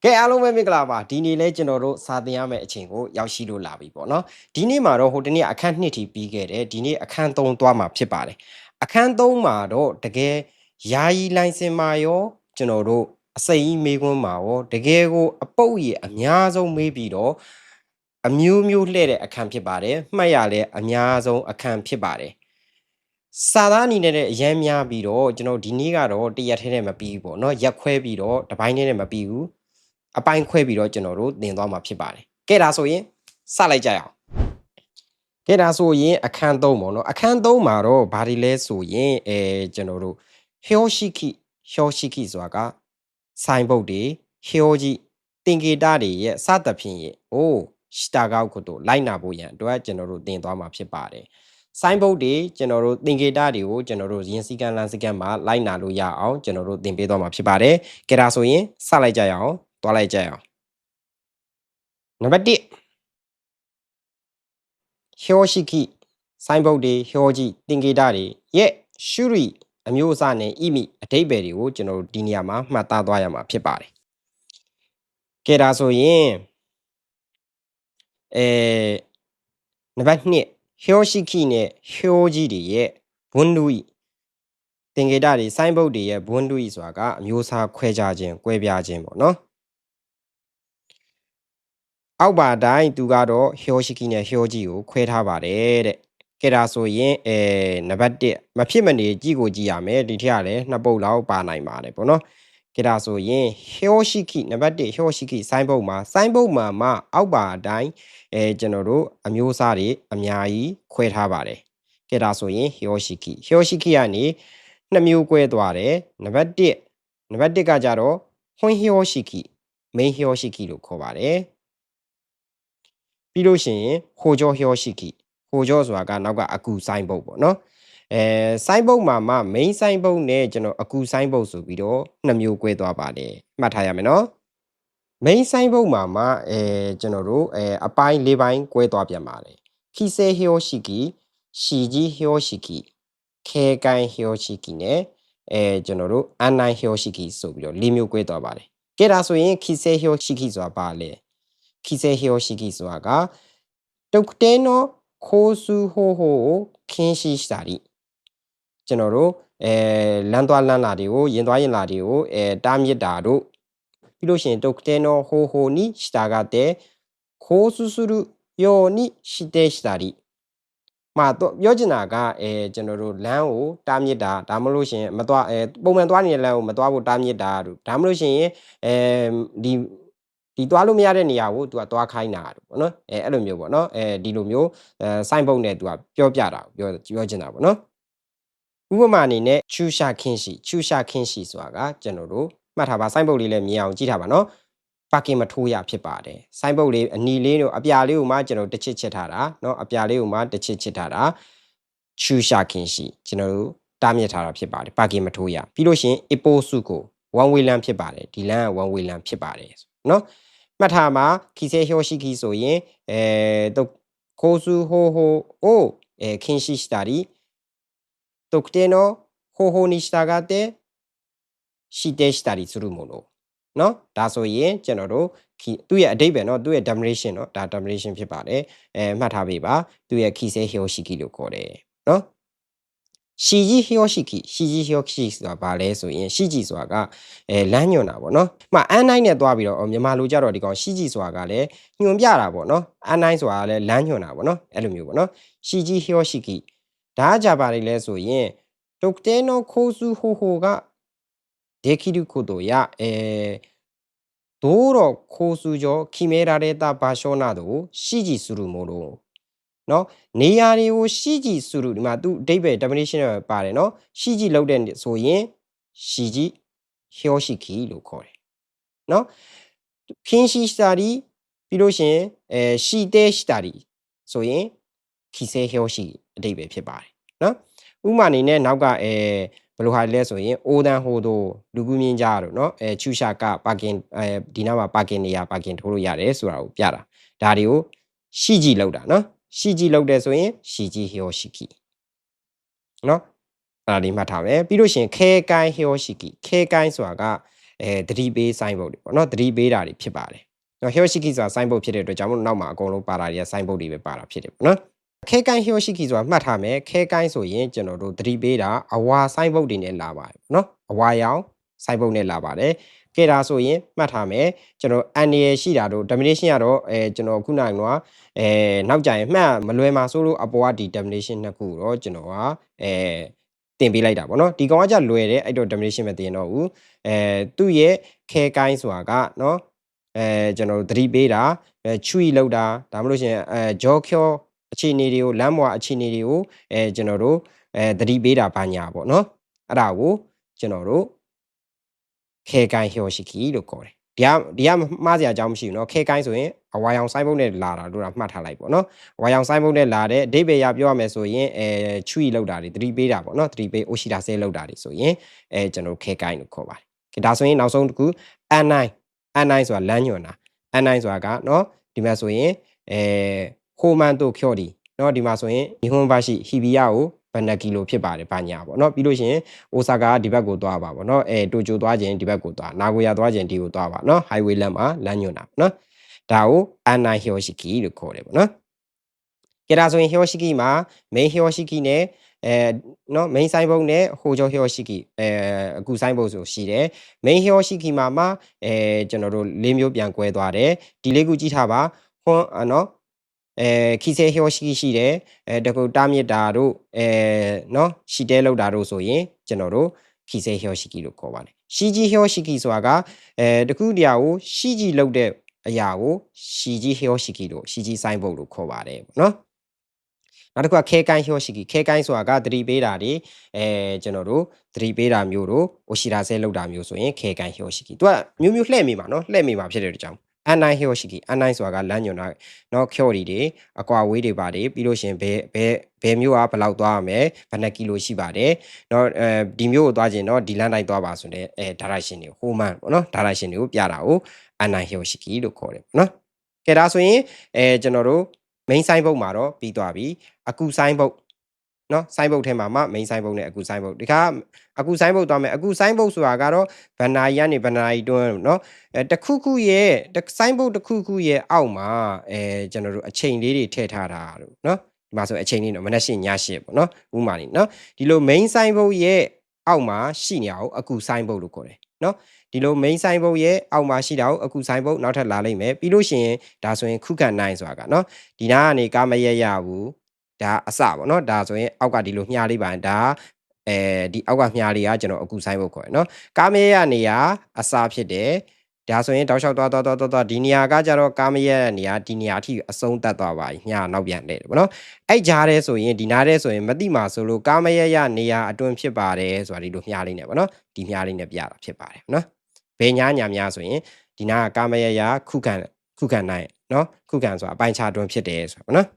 ကဲအားလုံးပဲမင်္ဂလာပါဒီနေ့လဲကျွန်တော်တို့စာသင်ရမယ့်အချိန်ကိုရောက်ရှိလို့လာပြီပေါ့နော်ဒီနေ့မှာတော့ဟိုတနေ့အခန်း2ထိပြီးခဲ့တယ်ဒီနေ့အခန်း3သွားမှာဖြစ်ပါတယ်အခန်း3မှာတော့တကယ်ယာယီလိုင်စင်မှာရောကျွန်တော်တို့အစိမ်းမေးခွန်းမှာရောတကယ်ကိုအပုတ်ရအများဆုံးမေးပြီးတော့အမျိုးမျိုးလှည့်တဲ့အခန်းဖြစ်ပါတယ်မှတ်ရလဲအများဆုံးအခန်းဖြစ်ပါတယ်စာသားအနေနဲ့အရင်များပြီးတော့ကျွန်တော်ဒီနေ့ကတော့တရက်ထဲနဲ့မပြီးဘူးပေါ့နော်ရက်ခွဲပြီးတော့တစ်ပိုင်းနဲ့မပြီးဘူးအပိုင်းခွဲပြီးတော့ကျွန်တော်တို့သင်သွားမှာဖြစ်ပါတယ်။ကဲဒါဆိုရင်စလိုက်ကြရအောင်။ကဲဒါဆိုရင်အခန်း3ပေါ့နော်အခန်း3မှာတော့ဘာတွေလဲဆိုရင်ကျွန်တော်တို့ဟျောရှိခိဆိုတာကစိုင်းဘုတ်တွေဟျောကြီးတင်ကေတတွေရဲ့စသဖြင့်ရဲ့ရှတာကောက်ကိုတို့လိုက်နာဖို့ရန်အတွက်ကျွန်တော်တို့သင်သွားမှာဖြစ်ပါတယ်။စိုင်းဘုတ်တွေကျွန်တော်တို့တင်ကေတတွေကိုကျွန်တော်တို့ရင်းစည်းကမ်းလမ်းစည်းကမ်းမှာလိုက်နာလို့ရအောင်ကျွန်တော်တို့သင်ပေးသွားမှာဖြစ်ပါတယ်။ကဲဒါဆိုရင်စလိုက်ကြရအောင်။သွားလိုက်ကြရအောင်နံပါတ်1ဟျောရှိခိစိုင်းဘုတ်တွေဟျောကြီးတင်ကေတတွေရဲ့ရှုရီအမျိုးအစားနဲ့ဣမိအဓိပ္ပာယ်တွေကိုကျွန်တော်တို့ဒီနေရာမှာမှတ်သားသွားရမှာဖြစ်ပါတယ်ကဲဒါဆိုရင်နံပါတ်2ဟျောရှိခိနဲ့ဟျောကြီးတွေရဲ့ဘွန်းတူဤတင်ကေတတွေစိုင်းဘုတ်တွေရဲ့ဘွန်းတူဤဆိုတာကအမျိုးအစားခွဲခြားခြင်းကွဲပြားခြင်းပေါ့နော်အောက်ပါတိုင်းသူကတော့ဟျောရှိခိနဲ့ဟျောကြီးကိုခွဲထားပါတယ်တဲ့ကဲဒါဆိုရင်နံပါတ်1မဖြစ်မနေကြည့်ကိုကြည့်ရမယ်ဒီထက်ကလည်းနှစ်ပုတ်လောက်ပါနိုင်ပါတယ်ပေါ့နော်ကဲဒါဆိုရင်ဟျောရှိခိနံပါတ်1ဟျောရှိခိစိုင်းဘုတ်မှာအောက်ပါအတိုင်းကျွန်တော်တို့အမျိုးအစားတွေအများကြီးခွဲထားပါတယ်ကဲဒါဆိုရင်ဟျောရှိခိကနေ2မျိုး꿰သွားတယ်နံပါတ်1ကကြတော့ဟွန်းဟျောရှိခိမိန်းဟျောရှိခိလို့ခေါ်ပါတယ်ပြီးလို့ရှိရင်ဟိုကြောဟျောရှိခိဟိုကြောဆိုတာကနောက်ကအကူစိုင်းဘုတ်ပေါ့နော်စိုင်းဘုတ်မှာမိန်းစိုင်းဘုတ်နဲ့ကျွန်တော်အကူစိုင်းဘုတ်ဆိုပြီးတော့2မျိုး꿰သွားပါတယ်မှတ်ထားရမယ်နော်မိန်းစိုင်းဘုတ်မှာကျွန်တော်တို့အပိုင်း4ပိုင်း꿰သွားပြန်ပါတယ်ခိစေဟျောရှိခိရှီကြီးဟျောရှိခိခဲကိုင်းဟျောရှိခိနဲ့ကျွန်တော်တို့အန်နိုင်ဟျောရှိခိဆိုပြီးတော့4မျိုး꿰သွားပါတယ်ကဲဒါဆိုရင်ခိစေဟျောရှိခိဆိုတာပါလေခိစေဟျောရှိခိဆိုတာကတုတ်တဲနောခိုးစုဟိုဟိုခင်းရှိစာရီကျွန်တော်တို့လမ်းသွားလမ်းလာတွေကိုရင်သွားရင်လာတွေကိုတားမြစ်တာတို့ပြီးလို့ရှိရင်တုတ်တဲနောဟိုဟိုနီစတာကတဲ့ခိုးစုစုရယောနီရှိတဲ့စာရီမှာတော့ပြောချင်တာကကျွန်တော်တို့လမ်းကိုတားမြစ်တာဒါမှမဟုတ်ရှင်မသွားပုံမှန်သွားနေတဲ့လမ်းကိုမသွားဖို့တားမြစ်တာတို့ဒါမှမဟုတ်ရှင်ဒီသွားလို့မရတဲ့နေရာကိုသူကသွားခိုင်းတာပေါ့နော်အဲ့လိုမျိုးပေါ့နော်ဒီလိုမျိုးစိုင်းဘုတ်နဲ့သူကပြောပြတာပြောချင်တာပေါ့နော်ဥပမာအနေနဲ့ချူရှာခင်းရှိဆိုတာကကျွန်တော်တို့မှတ်ထားပါစိုင်းဘုတ်လေးလည်းမြင်အောင်ကြည့်ထားပါနော်ပါကင်မထိုးရဖြစ်ပါတယ်စိုင်းဘုတ်လေးအနီလေးတို့အပြာလေးကိုမှကျွန်တော်တစ်ချစ်ထားတာเนาะအပြာလေးကိုမှတစ်ချစ်ထားတာချူရှာခင်းရှိကျွန်တော်တို့တားမြစ်ထားတာဖြစ်ပါတယ်ပါကင်မထိုးရပြီးလို့ရှိရင်အပိုးစုကို one way လမ်းဖြစ်ပါတယ်ဒီလမ်းက one way လမ်းဖြစ်ပါတယ်เนาะမှတ်ထားမှာခိစေဟျောရှိခိဆိုရင်တော့ခိုးစုဟိုဟိုအိုခင်းရှိしたり特定の方法に従って指定したりするものเนาะဒါဆိုရင်ကျွန်တော်တို့သူ့ရဲ့အဓိပ္ပာယ်เนาะသူ့ရဲ့ definition เนาะဒါ definition ဖြစ်ပါတယ်မှတ်ထားပေးပါသူ့ရဲ့ခိစေဟျောရှိခိလို့ခေါ်တယ်เนาะရှီကြီးဟျောရှိခိဆိုတာဘာလဲဆိုရင်ရှီကြီးဆိုတာကလမ်းညွှန်တာပေါ့နော်။အန်နိုင်နဲ့တွားပြီးတော့မြန်မာလိုကြတော့ဒီကောင်ရှီကြီးဆိုတာကလည်းညွှန်ပြတာပေါ့နော်။အန်နိုင်ဆိုတာလည်းလမ်းညွှန်တာပေါ့နော်။အဲ့လိုမျိုးပေါ့နော်။ရှီကြီးဟျောရှိခိဒါကကြပါလိမ့်လဲဆိုရင်ဒုတ်တဲနောခိုးစုဟိုဟိုကဒေခိရုကိုတို့ရဒိုးတော့ခိုးစုကြောခိမဲရာတဲ့တာဘာရှောနာတို့ရှီကြီးစုရမို့လို့เนาะနေရာတွေကိုရှိကြည့်စုလို့ဒီမှာသူအဓိပ္ပာယ် definition ပါတယ်เนาะရှိကြည့်လောက်တဲ့ဆိုရင်ရှိကြည့်ဟျောရှိခိလို့ခေါ်တယ်เนาะခင်းရှိစတာဒီပြီးလို့ရှင်ရှိတဲ့စတာဒီဆိုရင်ခိစေဟျောရှိအဓိပ္ပာယ်ဖြစ်ပါတယ်เนาะဥပမာအနေနဲ့နောက်ကဘယ်လိုဟာလဲဆိုရင်အိုးတန်းဟိုတို့လူကူးမြင်းကြားတို့เนาะချူရှာကပါကင်ဒီနားမှာပါကင်နေရာပါကင်ထိုးလို့ရတယ်ဆိုတာကိုပြတာဒါတွေကိုရှိကြည့်လောက်တာเนาะရှိကြည့်လောက်တယ်ဆိုရင်ရှိကြည့်ဟျောရှိခိเนาะအဲ့ဒါလေးမှတ်ထားမယ်ပြီးလို့ရှိရင်ခဲကိုင်းဟျောရှိခိခဲကိုင်းဆိုတာက သတိပေးစိုင်းဘုတ်တွေပေါ့နော်သတိပေးတာတွေဖြစ်ပါတယ်နော် Hiroshiki ဆိုတာစိုင်းဘုတ်ဖြစ်တဲ့အတွက်ကြောင့်မို့နောက်မှာအကုန်လုံးပါတာတွေကစိုင်းဘုတ်တွေပဲပါတာဖြစ်တယ်ပေါ့နော်ခဲကိုင်း Hiroshiki ဆိုတာမှတ်ထားမယ်ခဲကိုင်းဆိုရင်ကျွန်တော်တို့သတိပေးတာအဝါစိုင်းဘုတ်တွေနဲ့လာပါတယ်နော်အဝါရောင်စိုင်းဘုတ်နဲ့လာပါတယ်ကဲဒါဆိုရင်မှတ်ထားမယ်ကျွန်တော်အန်ရရှိတာတို့ domination ကတော့ကျွန်တော်ခုနကနောက်ကြရင်မှတ်မလွယ်မှာဆိုလို့အပေါ်ကဒီ domination နှစ်ခုတော့ကျွန်တော်ကတင်ပေးလိုက်တာပေါ့နော်ဒီကောင်ကကြလွယ်တယ်အဲ့တော့ domination မတင်တော့ဘူးသူ့ရဲ့ခဲကိုင်းဆိုတာကနော်ကျွန်တော်သတိပေးတာချွီလောက်တာဒါမှမဟုတ်ရှင်ဂျောချောအခြေအနေတွေကိုလမ်းပေါ်အခြေအနေတွေကိုကျွန်တော်တို့သတိပေးတာဘာညာပေါ့နော်အဲ့ဒါကိုကျွန်တော်တို့ခဲကိုင်း Hiroshiki လို့ခေါ်တယ်ဒီကမှားစရာအကြောင်းမရှိဘူးเนาะခဲကိုင်းဆိုရင်အဝါရောင်စိုင်းဘုတ်နဲ့လာတာတို့တာမှတ်ထားလိုက်ပေါ့เนาะအဝါရောင်စိုင်းဘုတ်နဲ့လာတဲ့အဓိပ္ပာယ်ရပြောရမယ်ဆိုရင်ချွီလောက်တာတွေသတိပေးတာပေါ့เนาะသတိပေးအိုရှိတာဆဲလောက်တာတွေဆိုရင်ကျွန်တော်ခဲကိုင်းလို့ခေါ်ပါတယ်ဒါဆိုရင်နောက်ဆုံးတစ်ခု N9 ဆိုတာလမ်းညွှန်တာ N9 ဆိုတာကเนาะဒီမှာဆိုရင်ဟိုမန်တို့ခေါ်ဒီเนาะဒီမှာဆိုရင်ဒီဟွန်ဘာရှိဟီဘီယာကိုဘယ်နှကီလိုဖြစ်ပါတယ်ဘာညာပေါ့เนาะပြီးလို့ရှိရင်အိုဆာကာဒီဘက်ကိုသွားပါပေါ့เนาะတိုကျိုသွားခြင်းဒီဘက်ကိုသွားနာဂိုယာသွားခြင်းဒီကိုသွားပါเนาะ highway လမ်းမှာလမ်းညွှန်တာเนาะဒါကို N9 Hiroshiki လို့ခေါ်တယ်ပေါ့เนาะကြဒါဆိုရင် Hiroshiki မှာ main Hiroshiki နဲ့เนาะ main ဆိုင်ဘုတ်နဲ့ဟိုကျော် Hiroshiki အခုဆိုင်ဘုတ်ဆိုရှိတယ် main Hiroshiki မှာကျွန်တော်တို့၄မျိုးပြန်ကွဲသွားတယ်ဒီလေးခုကြည့်ထားပါဟွန်းเนาะခီဆဲ Hiroshiki ရှိတယ်တကူတာမြစ်တာတို့เนาะရှီတဲလောက်တာတို့ဆိုရင်ကျွန်တော်တို့ခီဆဲ Hiroshiki လို့ခေါ်ပါတယ်ရှီဂျီ Hiroshiki ဆိုတာကတကူတရားကိုရှီဂျီလောက်တဲ့အရာကိုရှီဂျီ Hiroshiki လို့ရှီဂျီဆိုင်ဘုတ်လို့ခေါ်ပါတယ်ပေါ့နော်နောက်တစ်ခုကခဲကိုင်း Hiroshiki ခဲကိုင်းဆိုတာကသတိပေးတာတွေကျွန်တော်တို့သတိပေးတာမျိုးတို့အိုရှိတာဆဲလောက်တာမျိုးဆိုရင်ခဲကိုင်း Hiroshiki သူကမျိုးမျိုးလှည့်မိမှာနော်လှည့်မိမှာဖြစ်တဲ့ကြောင့်N9 Hiroshiki N9 ဆိုတာကလမ်းညွှန်တာเนาะခေါ်ဒီတွေအကွာဝေးတွေပါတယ်ပြီးလို့ရှင်ဘယ်မျိုးကဘယ်လောက်သွားရမလဲဘယ်နှကီလိုရှိပါတယ်เนาะဒီမျိုးကိုသွားခြင်းเนาะဒီလမ်းတိုင်းသွားပါဆိုတဲ့direction တွေဟိုမှန်ပေါ့เนาะ direction တွေကိုပြတာကိုN9 Hiroshiki လို့ခေါ်တယ်เนาะကဲဒါဆိုရင်ကျွန်တော်တို့ main ဆိုင်ဘုတ်မှာတော့ပြီးသွားပြီအခုဆိုင်ဘုတ်เนาะဆိုင်ဘုတ်ထဲမှာမှ main ဆိုင်ဘုတ်နဲ့အခုဆိုင်ဘုတ်ဒီခါအခုဆိုင်ဘုတ်သွားမယ်အခုဆိုင်ဘုတ်ဆိုတာကတော့ဘန်နာရီကနေဘန်နာရီတွန်းเนาะတခုခုရဲ့ဆိုင်ဘုတ်တခုခုရဲ့အောက်မှာကျွန်တော်တို့အချိန်လေးတွေထည့်ထားတာတို့เนาะဒီမှာဆိုအချိန်လေးတော့မနက်၈ည၈ပေါ့เนาะဥမာနေเนาะဒီလို main ဆိုင်ဘုတ်ရဲ့အောက်မှာရှိနေအောင်အခုဆိုင်ဘုတ်လို့ခေါ်တယ်เนาะဒီလို main ဆိုင်ဘုတ်ရဲ့အောက်မှာရှိတာကိုအခုဆိုင်ဘုတ်နောက်ထပ်လာလိုက်မယ်ပြီးလို့ရှိရင်ဒါဆိုရင်ခုခံနိုင်ဆိုတာကเนาะဒီနားကနေကာမရရဘူးဒါအစပေါ့เนาะဒါဆိုရင်အောက်ကဒီလိုမြှားလေးပါဒါဒီအောက်ကမြှားလေးကကျွန်တော်အခုဆိုင်ဘုတ်ခေါ်တယ်เนาะကာမရရနေရာအစဖြစ်တယ်ဒါဆိုရင်တောက်လျှောက်သွားဒီနေရာကကြတော့ကာမရရနေရာဒီနေရာအထိအဆုံးတက်သွားပါပြီမြှားနောက်ပြန်လဲတယ်ပေါ့เนาะအဲ့ကြားတဲ့ဆိုရင်ဒီနားတဲ့ဆိုရင်မတိမှာဆိုလို့ကာမရရနေရာအတွင်းဖြစ်ပါတယ်ဆိုတာဒီလိုမြှားလေးနဲ့ပေါ့เนาะဒီမြှားလေးနဲ့ပြတာဖြစ်ပါတယ်เนาะဘယ်ညာညာများဆိုရင်ဒီနားကကာမရရခုခံနိုင်เนาะခုခံဆိုတာအပိုင်းခြားတွန်းဖြစ်တယ်ဆိုတော့เนาะ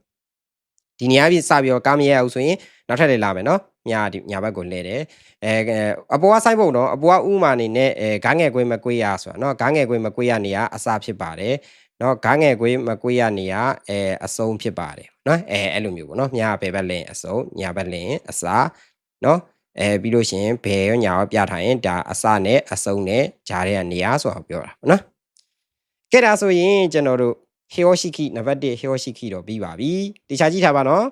ဒီနေရာပြစပြီးတော့ကာမရရအောင်ဆိုရင်နောက်ထပ်လည်းလာမယ်เนาะညာဘက်ကိုလဲတယ်အပေါ်ကဆိုင်ဖို့တော့အပေါ်ကဥမာအနေနဲ့ဂန်းငယ်ကွေးမကွေးရဆိုတာเนาะဂန်းငယ်ကွေးမကွေးရနေရအစဖြစ်ပါတယ်เนาะဂန်းငယ်ကွေးမကွေးရနေရအဆုံးဖြစ်ပါတယ်เนาะအဲ့လိုမျိုးပေါ့เนาะညာဘယ်ဘက်လဲအဆုံးညာဘက်လဲအစเนาะပြီးလို့ရှိရင်ဘယ်ရောညာရောပြထားရင်ဒါအစနဲ့အဆုံးနဲ့ဂျားတဲ့နေရာဆိုတာပြောတာပေါ့နော်ကဲဒါဆိုရင်ကျွန်တော်တို့ Hiroshiki နံပါတ်1 Hiroshiki တော့ပြီးပါပြီတခြားကြည့်ထားပါနော်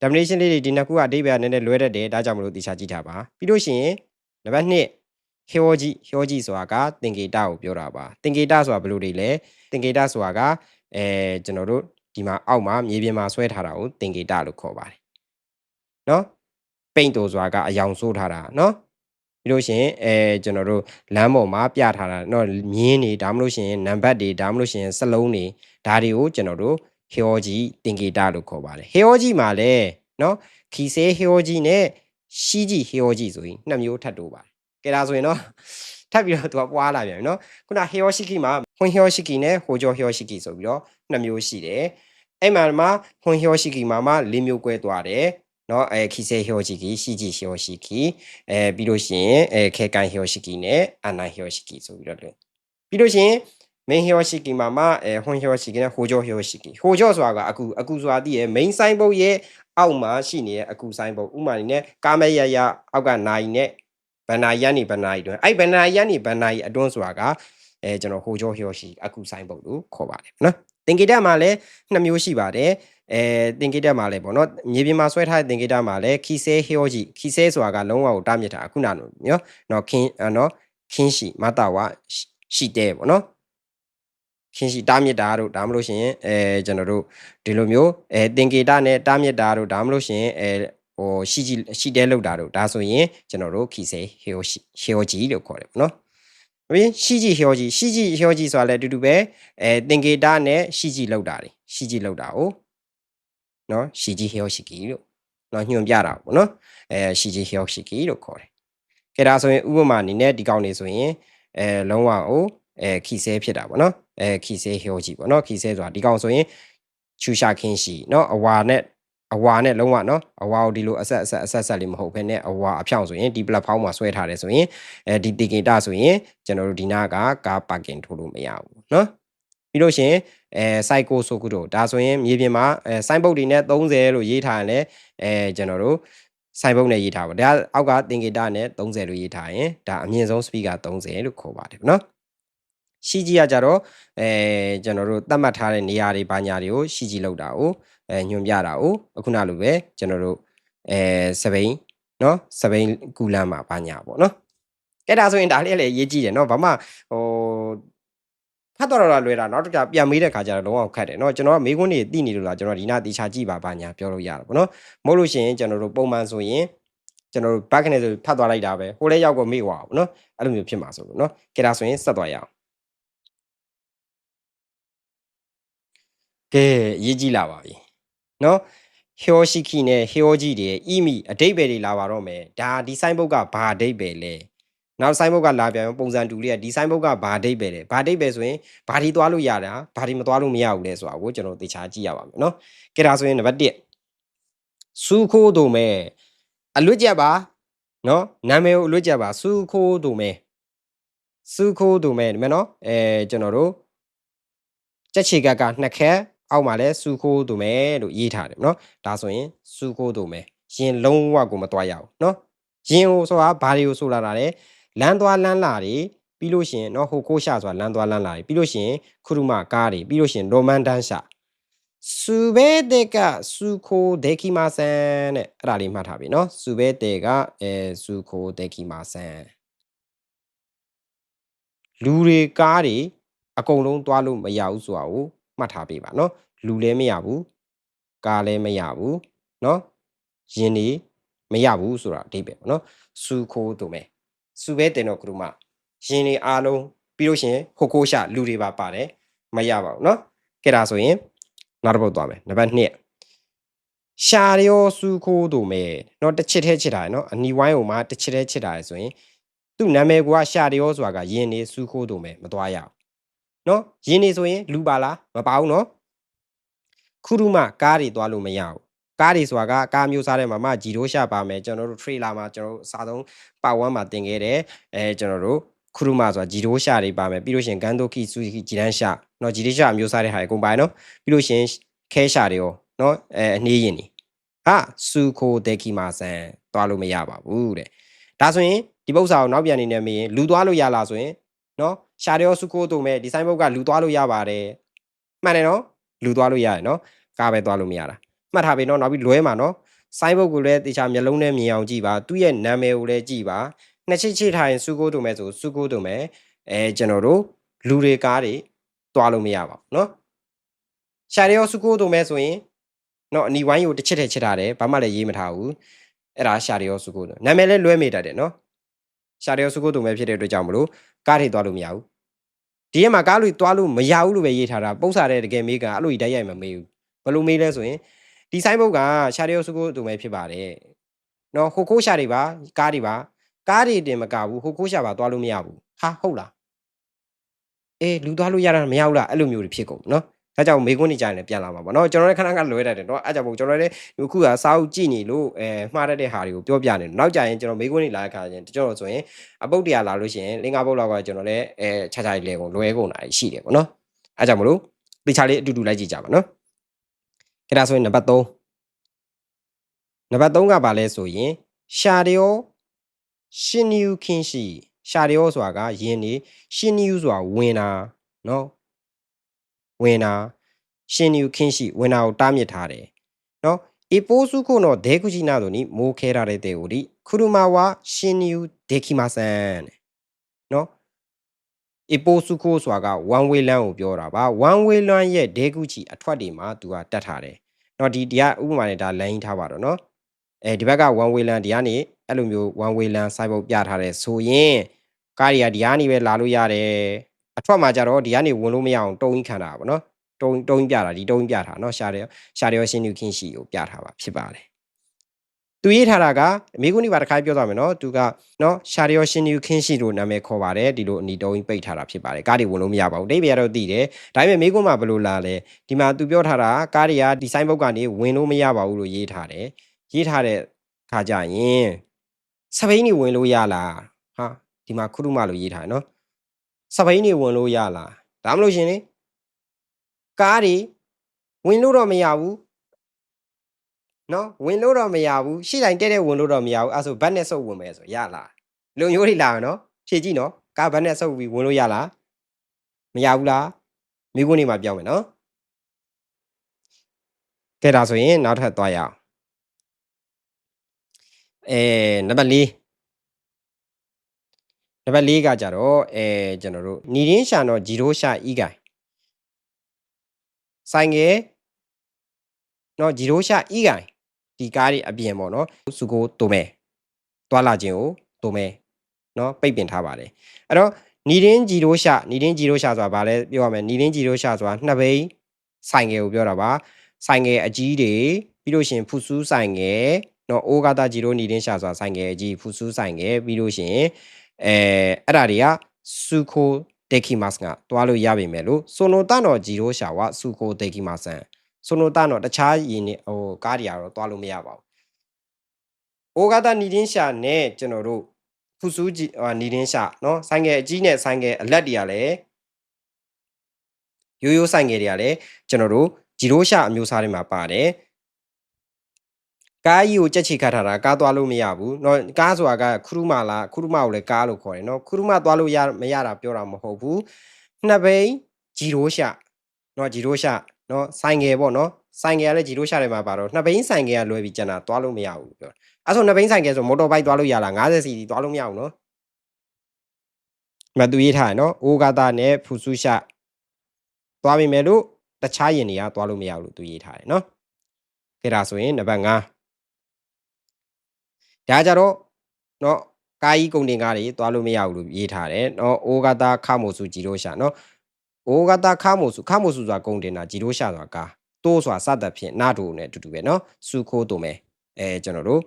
definition လေးတွေဒီနှစ်ခုကအဓိပ္ပာယ်နည်းနည်းလွဲတတ်တယ်ဒါကြောင့်မလို့တခြားကြည့်ထားပါပြီးလို့ရှိရင်နံပါတ်2 Hiroji ဆိုတာကသင်္ကေတကိုပြောတာပါသင်္ကေတဆိုတာဘယ်လိုတွေလဲသင်္ကေတဆိုတာကကျွန်တော်တို့ဒီမှာအောက်မှာမြေပြင်မှာဆွဲထားတာကိုသင်္ကေတလို့ခေါ်ပါတယ်နော်ပိန့်တိုဆိုတာကအယောင်ဆိုးထားတာเนาะပြီးလို့ရှိရင်ကျွန်တော်တို့လမ်းပေါ်မှာပြထားတာเนาะမြင်းတွေဒါမှမဟုတ်ရှင်နံပါတ်တွေဒါမှမဟုတ်ရှင်စလုံးတွေဒါတွေကိုကျွန်တော်တို့ Hiroji သင်္ကေတလို့ခေါ်ပါတယ် Hiroji မှာလည်းเนาะခီဆဲ Hiroji နဲ့ရှီဂျီ Hiroji ဆိုရင်နှစ်မျိုးထပ်တိုးပါတယ်ကဲဒါဆိုရင်เนาะထပ်ပြီးတော့သူကပွားလာပြန်ပြီเนาะခုန Hiroshiki မှာ Hun Hiroshiki နဲ့ Hojo Hiroshiki ဆိုပြီးတော့နှစ်မျိုးရှိတယ်အဲ့မှာ Hun Hiroshiki မှာ၄မျိုးကွဲသွားတယ်เนาะခီဆဲ Hiroshiki ရှီဂျီ Hiroshiki ပြီးလို့ရှိရင်ခဲကိုင်း Hiroshiki နဲ့ N9 Hiroshiki ဆိုပြီးတော့ပြီးလို့ရှိရင် main Hiroshiki မှာHun Hiroshiki နဲ့ Hojo Hiroshiki Hojo ဆိုတာကအခုဆိုတာတည်းရဲ့ main ဆိုင်ဘုတ်ရဲ့အောက်မှာရှိနေတဲ့အကူဆိုင်ဘုတ်ဥမာနေနဲ့ကာမရရအောက်ကနိုင်နဲ့ဘ ဘန်နာယန်နေဘန်နာအတွင်းအဲ့ဘန်နာယန်နေဘန်နာအတွင်းဆိုတာကကျွန်တော်ဟိုကျော်ဟျောရှိအခုဆိုင်ပုတ်လို့ခေါ်ပါတယ်နော်သင်္ကေတမှာလည်း2မျိုးရှိပါတယ်သင်္ကေတမှာလည်းပေါ့နော်မြေပြင်မှာဆွဲထားတဲ့သင်္ကေတမှာလည်းခီဆဲဟျောကြီးခီဆဲဆိုတာကလုံးဝကိုတားမြစ်တာအခုနော်နော်ခင်းရှိမတာဝရှိတဲ့ပေါ့နော်ခင်းရှိတားမြစ်တာတို့ဒါမှမဟုတ်ရှင်ကျွန်တော်တို့ဒီလိုမျိုးသင်္ကေတနဲ့တားမြစ်တာတို့ဒါမှမဟုတ်ရှင်ဟိုရှိတဲလောက်တာတို့ဒါဆိုရင်ကျွန်တော်တို့ခီဆဲဟျောကြီးလို့ခေါ်တယ်ပေါ့နော်ရှိကြီးဟျောကြီးဆိုတာလည်းအတူတူပဲသင်္ကေတနဲ့ရှိကြီးလောက်တာတွေရှိကြီးလောက်တာ哦နော်ရှိကြီးဟျောရှိကြီးလို့နော်ညွှန်ပြတာပေါ့နော်ရှိကြီးဟျောရှိကြီးလို့ခေါ်တယ်ကဲဒါဆိုရင်ဥပမာအနေနဲ့ဒီကောင်နေဆိုရင်လုံးဝ哦ခီဆဲဖြစ်တာပေါ့နော်ခီဆဲဟျောကြီးပေါ့နော်ခီဆဲဆိုတာဒီကောင်ဆိုရင်ချူရှာခင်းရှိနော်အဝါနဲ့လုံးဝနော်အဝါကိုဒီလိုအဆက်လေးမဟုတ်ဘဲနဲ့အဝါအဖြောင့်ဆိုရင်ဒီ platform မှာဆွဲထားတယ်ဆိုရင်ဒီတေကင်တာဆိုရင်ကျွန်တော်တို့ဒီနာကကားပါကင်ထိုးလို့မရဘူးနော်ပြီးလို့ရှင်စိုက်ကိုဆိုကုတို့ဒါဆိုရင်မြေပြင်မှာစိုင်းပုတ်တွေနဲ့30လို့ရေးထားရင်လည်းကျွန်တော်တို့စိုင်းပုတ်နဲ့ရေးထားပါဒါအောက်ကသင်္ကေတနဲ့30လို့ရေးထားရင်ဒါအမြင့်ဆုံး speed က30လို့ခေါ်ပါတယ်နော်ရှိကြီးကကြတော့ကျွန်တော်တို့သတ်မှတ်ထားတဲ့နေရာတွေဘာညာတွေကိုရှိကြီးလောက်တာကိုညွှန်ပြတာကိုအခုနလိုပဲကျွန်တော်တို့စပိန်နော်စပိန်ကူလန်မှာဘာညာပေါ့နော်ကဲဒါဆိုရင်ဒါလေးလည်းရေးကြည့်တယ်နော်ဘာမှဟိုဖတ်တော့လွယ်တာနောက်တစ်ခါပြန်မေးတဲ့ခါကျတော့လုံးဝခတ်တယ်နော်ကျွန်တော်ကမေးခွန်းတွေသိနေလို့လားကျွန်တော်ဒီနာတေချာကြည့်ပါဘာညာပြောလို့ရတာပေါ့နော်မဟုတ်လို့ရှိရင်ကျွန်တော်တို့ပုံမှန်ဆိုရင်ကျွန်တော်တို့ဘက်ကနေဆိုဖတ်သွားလိုက်တာပဲဟိုလဲရောက်ကိုမေ့သွားအောင်နော်အဲ့လိုမျိုးဖြစ်မှာဆိုလို့နော်ကဲဒါဆိုရင်ဆက်သွားရအောင်ကဲရေးကြည့်လာပါပြီနော်ဟျောရှိခိနဲ့ဟျောကြီးတွေအီမီအတိတ်ပဲတွေလာပါတော့မယ်ဒါဒီဆိုင်ဘုတ်ကဘာအတိတ်ပဲလဲနောက်ဆိုင်ဘုတ်ကလာပြန်ပုံစံတူလေးကဒီဆိုင်ဘုတ်ကဘာအတိတ်ပဲလဲဘာအတိတ်ပဲဆိုရင်ဘာဒီသွားလို့ရတာဘာဒီမသွားလို့မရဘူးလဲဆိုတာကိုကျွန်တော်သေချာကြည့်ရပါမယ်နော်ကဲဒါဆိုရင်နံပါတ်1စူခိုးတို့မဲ့အလွတ်ချက်ပါနော်နာမည်ကိုအလွတ်ချက်ပါစူခိုးတို့မဲ့ဒီမဲ့နော်ကျွန်တော်တို့ကြက်ချေကကနှစ်ခက်အောက်မှာလဲစူခိုးတို့မဲ့လို့ရေးထားတယ်နော်ဒါဆိုရင်စူခိုးတို့မဲ့ရင်လုံးဝကိုမတွားရအောင်နော်ရင်ကိုဆိုတာဘာတွေကိုဆိုလာတာလဲလမ်းသွားလမ်းလာတွေပြီးလို့ရှိရင်နော်ဟိုခိုးရှာဆိုတာလမ်းသွားလမ်းလာတွေပြီးလို့ရှိရင်ခရုမကားတွေပြီးလို့ရှိရင်ရိုမန်တန်းရှာစူဘဲတဲ့ကစူခိုးဒေကီမာဆန်တဲ့အဲ့ဒါလေးမှတ်ထားပြီနော်စူဘဲတဲ့ကစူခိုးဒေကီမာဆန်လူတွေကားတွေအကုန်လုံးသွားလို့မရဘူးဆိုတာကိုမှတ်ထားပေးပါနော်လူလည်းမရဘူးကားလည်းမရဘူးနော်ရင်တွေမရဘူးဆိုတာအဓိပ္ပာယ်ပေါ့နော်စူခိုးတို့မဲ့စူဘဲတင်တော့ကရုမရင်တွေအားလုံးပြီးလို့ရှိရင်ဟိုခိုးရှာလူတွေပါပါတယ်မရပါဘူးနော်ကဲဒါဆိုရင်နောက်တစ်ပုဒ်သွားမယ်နံပါတ်2ရှာရောစူခိုးတို့မဲ့နော်တစ်ချစ်ထဲချစ်တာနော်အနီဝိုင်းကိုမှတစ်ချစ်ထဲချစ်တာဆိုရင်သူ့နာမည်ကရှာရောဆိုတာကရင်နေစူခိုးတို့မဲ့မသွားရအောင်နော်ရင်နေဆိုရင်လူပါလားမပါဘူးနော်ခုရုမကားတွေသွားလို့မရဘူးကားတွေဆိုတာကကားမျိုးစားတဲ့မှာမှဂျီရိုးရှာပါမယ်ကျွန်တော်တို့ trailer မှာကျွန်တော်တို့အစားဆုံးပါဝမ်းမှာတင်ခဲ့တယ်ကျွန်တော်တို့ခုရုမဆိုတာဂျီရိုးရှာတွေပါမယ်ပြီးလို့ရှိရင်ဂန်ဒိုကီဆူဂျီရန်ရှာနော်ဂျီရိုးရှာမျိုးစားတဲ့ဟာတွေကုန်ပါနော်ပြီးလို့ရှိရင်ခဲရှာတွေရောနော်အနှေးရင်နေဟာစူခိုဒေကီမာဆန်သွားလို့မရပါဘူးတဲ့ဒါဆိုရင်ဒီပု္ပ္ပစာကိုနောက်ပြန်နေနေမေးရင်လူသွားလို့ရလားဆိုရင်နော်ရှာရောစုခိုးတို့မဲ့ဒီဆိုင်ဘုတ်ကလူသွားလို့ရပါတယ်မှန်တယ်နော်လူသွားလို့ရတယ်နော်ကားပဲသွားလို့မရတာမှတ်ထားပြီနော်နောက်ပြီးလွဲမှာနော်ဆိုင်ဘုတ်ကိုလည်းတေချာမျက်လုံးနဲ့မြင်အောင်ကြည့်ပါသူ့ရဲ့နာမည်ကိုလည်းကြည့်ပါနှစ်ချစ်ထားရင်စုခိုးတို့မဲ့ဆိုစုခိုးတို့မဲ့ကျွန်တော်တို့လူတွေကားတွေသွားလို့မရပါဘူးနော်ရှာရောစုခိုးတို့မဲ့ဆိုရင်နော်အနီဝိုင်းကိုတစ်ချစ်ထဲချစ်ထားတယ်ဘာမှလည်းရေးမထားဘူးအဲ့ဒါရှာရောစုခိုးတို့နာမည်လည်းလွဲမိတတ်တယ်နော်ရှာရောစုခိုးတို့မဲ့ဖြစ်တဲ့အတွက်ကြောင့်မလို့ကားတွေသွားလို့မရဘူးဒီရက်မှာကားလို့သွားလို့မရဘူးလို့ပဲရေးထားတာပုံစံတဲ့တကယ်မေးကအဲ့လိုတိုက်ရိုက်မမေးဘူးဘယ်လိုမေးလဲဆိုရင်ဒီဆိုင်ဘုတ်ကရှာရောစုခိုးတို့မဲ့ဖြစ်ပါတယ်နော်ဟိုခိုးရှာတွေပါကားတွေပါကားတွေတင်မကဘူးဟိုခိုးရှာပါသွားလို့မရဘူးဟာဟုတ်လားလူသွားလို့ရတာမရဘူးလားအဲ့လိုမျိုးတွေဖြစ်ကုန်နော်ဒါကြောင့်မေးခွန်းနေကြရင်လည်းပြန်လာမှာပေါ့နော်ကျွန်တော်လည်းခဏခဏလွဲတတ်တယ်နော်အဲ့ကြောင့်မို့ကျွန်တော်လည်းအခုကစာအုပ်ကြည့်နေလို့မှားတတ်တဲ့ဟာတွေကိုပြောပြနေတယ်နောက်ကြရင်ကျွန်တော်မေးခွန်းနေလာတဲ့ခါကျရင်ကျွန်တော်ဆိုရင်အပုတ်တရားလာလို့ရှိရင်5ပုတ်လောက်ကကျွန်တော်လည်းခြားခြားလေးလဲကုန်လွဲကုန်တာရှိတယ်ပေါ့နော်အဲ့ကြောင့်မလို့တေချာလေးအတူတူလိုက်ကြည့်ကြပါနော်အဲ့ဒါဆိုရင်နံပါတ်3ကဘာလဲဆိုရင်ရှာရော ရှင်နီယူခင်းရှိရှာရောဆိုတာကယင်းနေရှင်နီယူဆိုတာဝင်တာနော်ဝင်တာရှင်နီယူခင်းရှိဝင်တာကိုတားမြစ်ထားတယ်နော်အပိုးစုခုနော်ဒဲခုချီနာတို့နိမိုးခဲထားတဲ့တဲ့ကိုဒီခရုမာဝါရှင်နီယူဒေခီမာဆန်နော်အပိုးစုခိုးဆိုတာက one way လမ်းကိုပြောတာပါ one way လမ်းရဲ့ဒဲခုချီအထွက်တွေမှာသူကတတ်ထားတယ်နော်ဒီတရားဥပမာနဲ့ဒါလမ်းကြီးထားပါတော့နော်ဒီဘက်က one way လမ်းဒီကနေအဲ့လိုမျိုး one way လမ်းစိုက်ဖို့ပြထားတယ်ဆိုရင်ကားတွေကဒီကနေပဲလာလို့ရတယ်အထွက်မှာကြတော့ဒီကနေဝင်လို့မရအောင်တုံးကြီးခံတာပါနော်တုံးပြတာဒီတုံးပြထားနော်ရှာတယ်ရှင်းယူခင်းရှိကိုပြထားပါဖြစ်ပါတယ်သူရေးထားတာကမိကုနီပါတစ်ခါပြောသွားမယ်နော်သူကနော်ရှာတယ်ရှင်းယူခင်းရှိလို့နာမည်ခေါ်ပါတယ်ဒီလိုအနီတုံးကြီးပိတ်ထားတာဖြစ်ပါတယ်ကားတွေဝင်လို့မရပါဘူးဒိဗေကတော့သိတယ်ဒါပေမဲ့မိကုမှာဘယ်လိုလာလဲဒီမှာသူပြောထားတာကားတွေကဒီဆိုင်ဘုတ်ကနေဝင်လို့မရပါဘူးလို့ရေးထားတယ်ရေးထားတဲ့ခါကြရင်စပိန်နေဝင်လို့ရလားဟာဒီမှာခုရုမလို့ရေးထားနော်စပိန်နေဝင်လို့ရလားဒါမှမဟုတ်ရှင်လေကားတွေဝင်လို့တော့မရဘူးနော်ဝင်လို့တော့မရဘူးရှေ့တိုင်းတဲ့ဝင်လို့တော့မရဘူးအဲ့ဆိုဘတ်နဲ့ဆုပ်ဝင်မယ်ဆိုရလားလူမျိုးတွေလာနော်ဖြည့်ကြည့်နော်ကားဘတ်နဲ့ဆုပ်ပြီးဝင်လို့ရလားမရဘူးလားမိကုန်းနေမှာပြောင်းမယ်နော်ကဲဒါဆိုရင်နောက်ထပ်သွားရအောင်နံပါတ်4နံပါတ်4ကကြတော့ကျွန်တော်တို့ညီရင်းရှာတော့ဂျီရိုရှာဤကိုင်ဆိုင်ငယ်နော်ဂျီရိုရှာဤကိုင်ဒီကားတွေအပြင်ပေါ့နော်စုကိုတိုမဲတွာလာခြင်းကိုတိုမဲနော်ပိတ်ပင်ထားပါတယ်အဲ့တော့ညီရင်းဂျီရိုရှာဆိုတာဗာလဲပြောရမယ်ညီရင်းဂျီရိုရှာဆိုတာနှစ်ဘိန်းဆိုင်ငယ်ကိုပြောတာပါဆိုင်ငယ်အကြီးတွေပြီးလို့ရှင်ဖူဆူးဆိုင်ငယ်နော်အိုဂါတာဂျီရိုညီရင်းရှာဆိုတာဆိုင်ငယ်အကြီးဖူဆူးဆိုင်ငယ်ပြီးလို့ရှင်အဲ့ဒါတွေကဆူခိုဒေကီမတ်ကတွားလို့ရပါမယ်လို့ဆိုနိုတာနော်ဂျီရိုရှာဝဆူခိုဒေကီမတ်ဆန်ဆိုနိုတာနော်တခြားယင်းနေဟိုကားတွေကတော့တွားလို့မရပါဘူးအိုဂါတာညီရင်းရှာနဲ့ကျွန်တော်တို့ဖူဆူးညီရင်းရှာနော်ဆိုင်ငယ်အကြီးနဲ့ဆိုင်ငယ်အလက်တွေကလည်းရိုးရိုးဆိုင်ငယ်တွေကလည်းကျွန်တော်တို့ဂျီရိုရှာအမျိုးအစားတွေမှာပါတယ်ကားကြီးကိုကြက်ချီခတ်ထားတာကားသွားလို့မရဘူးเนาะကားဆိုတာကခရုမလားခရုမကိုလည်းကားလို့ခေါ်တယ်เนาะခရုမသွားလို့မရတာပြောတာမဟုတ်ဘူးနှစ်ဘိန်းဂျီရိုရှာเนาะဂျီရိုရှာเนาะဆိုင်ငယ်ပေါ့เนาะဆိုင်ငယ်ကလည်းဂျီရိုရှာတွေမှာပါတော့နှစ်ဘိန်းဆိုင်ငယ်ကလွယ်ပြီးကျန်တာသွားလို့မရဘူးပြောအဲ့ဆိုနှစ်ဘိန်းဆိုင်ငယ်ဆိုမော်တော်ဘိုက်သွားလို့ရလား50 cc သွားလို့မရဘူးเนาะမတူရေးထားရเนาะအိုဂါတာနဲ့ဖူဆူရှာသွားပြီမယ်လို့တခြားယင်တွေကသွားလို့မရဘူးလို့သူရေးထားတယ်เนาะကဲဒါဆိုရင်နံပါတ်5ဒါကြတော့เนาะကာကြီးကုန်တင်ကားတွေသွားလို့မရဘူးလို့ရေးထားတယ်เนาะအိုဂါတာခမိုဆူဂျီရိုရှာเนาะအိုဂါတာခမိုဆူဆိုတာကုန်တင်တာဂျီရိုရှာဆိုတာကားတိုးဆိုတာစသဖြင့်နာတိုနဲ့အတူတူပဲเนาะဆူခိုးတိုမဲကျွန်တော်တို့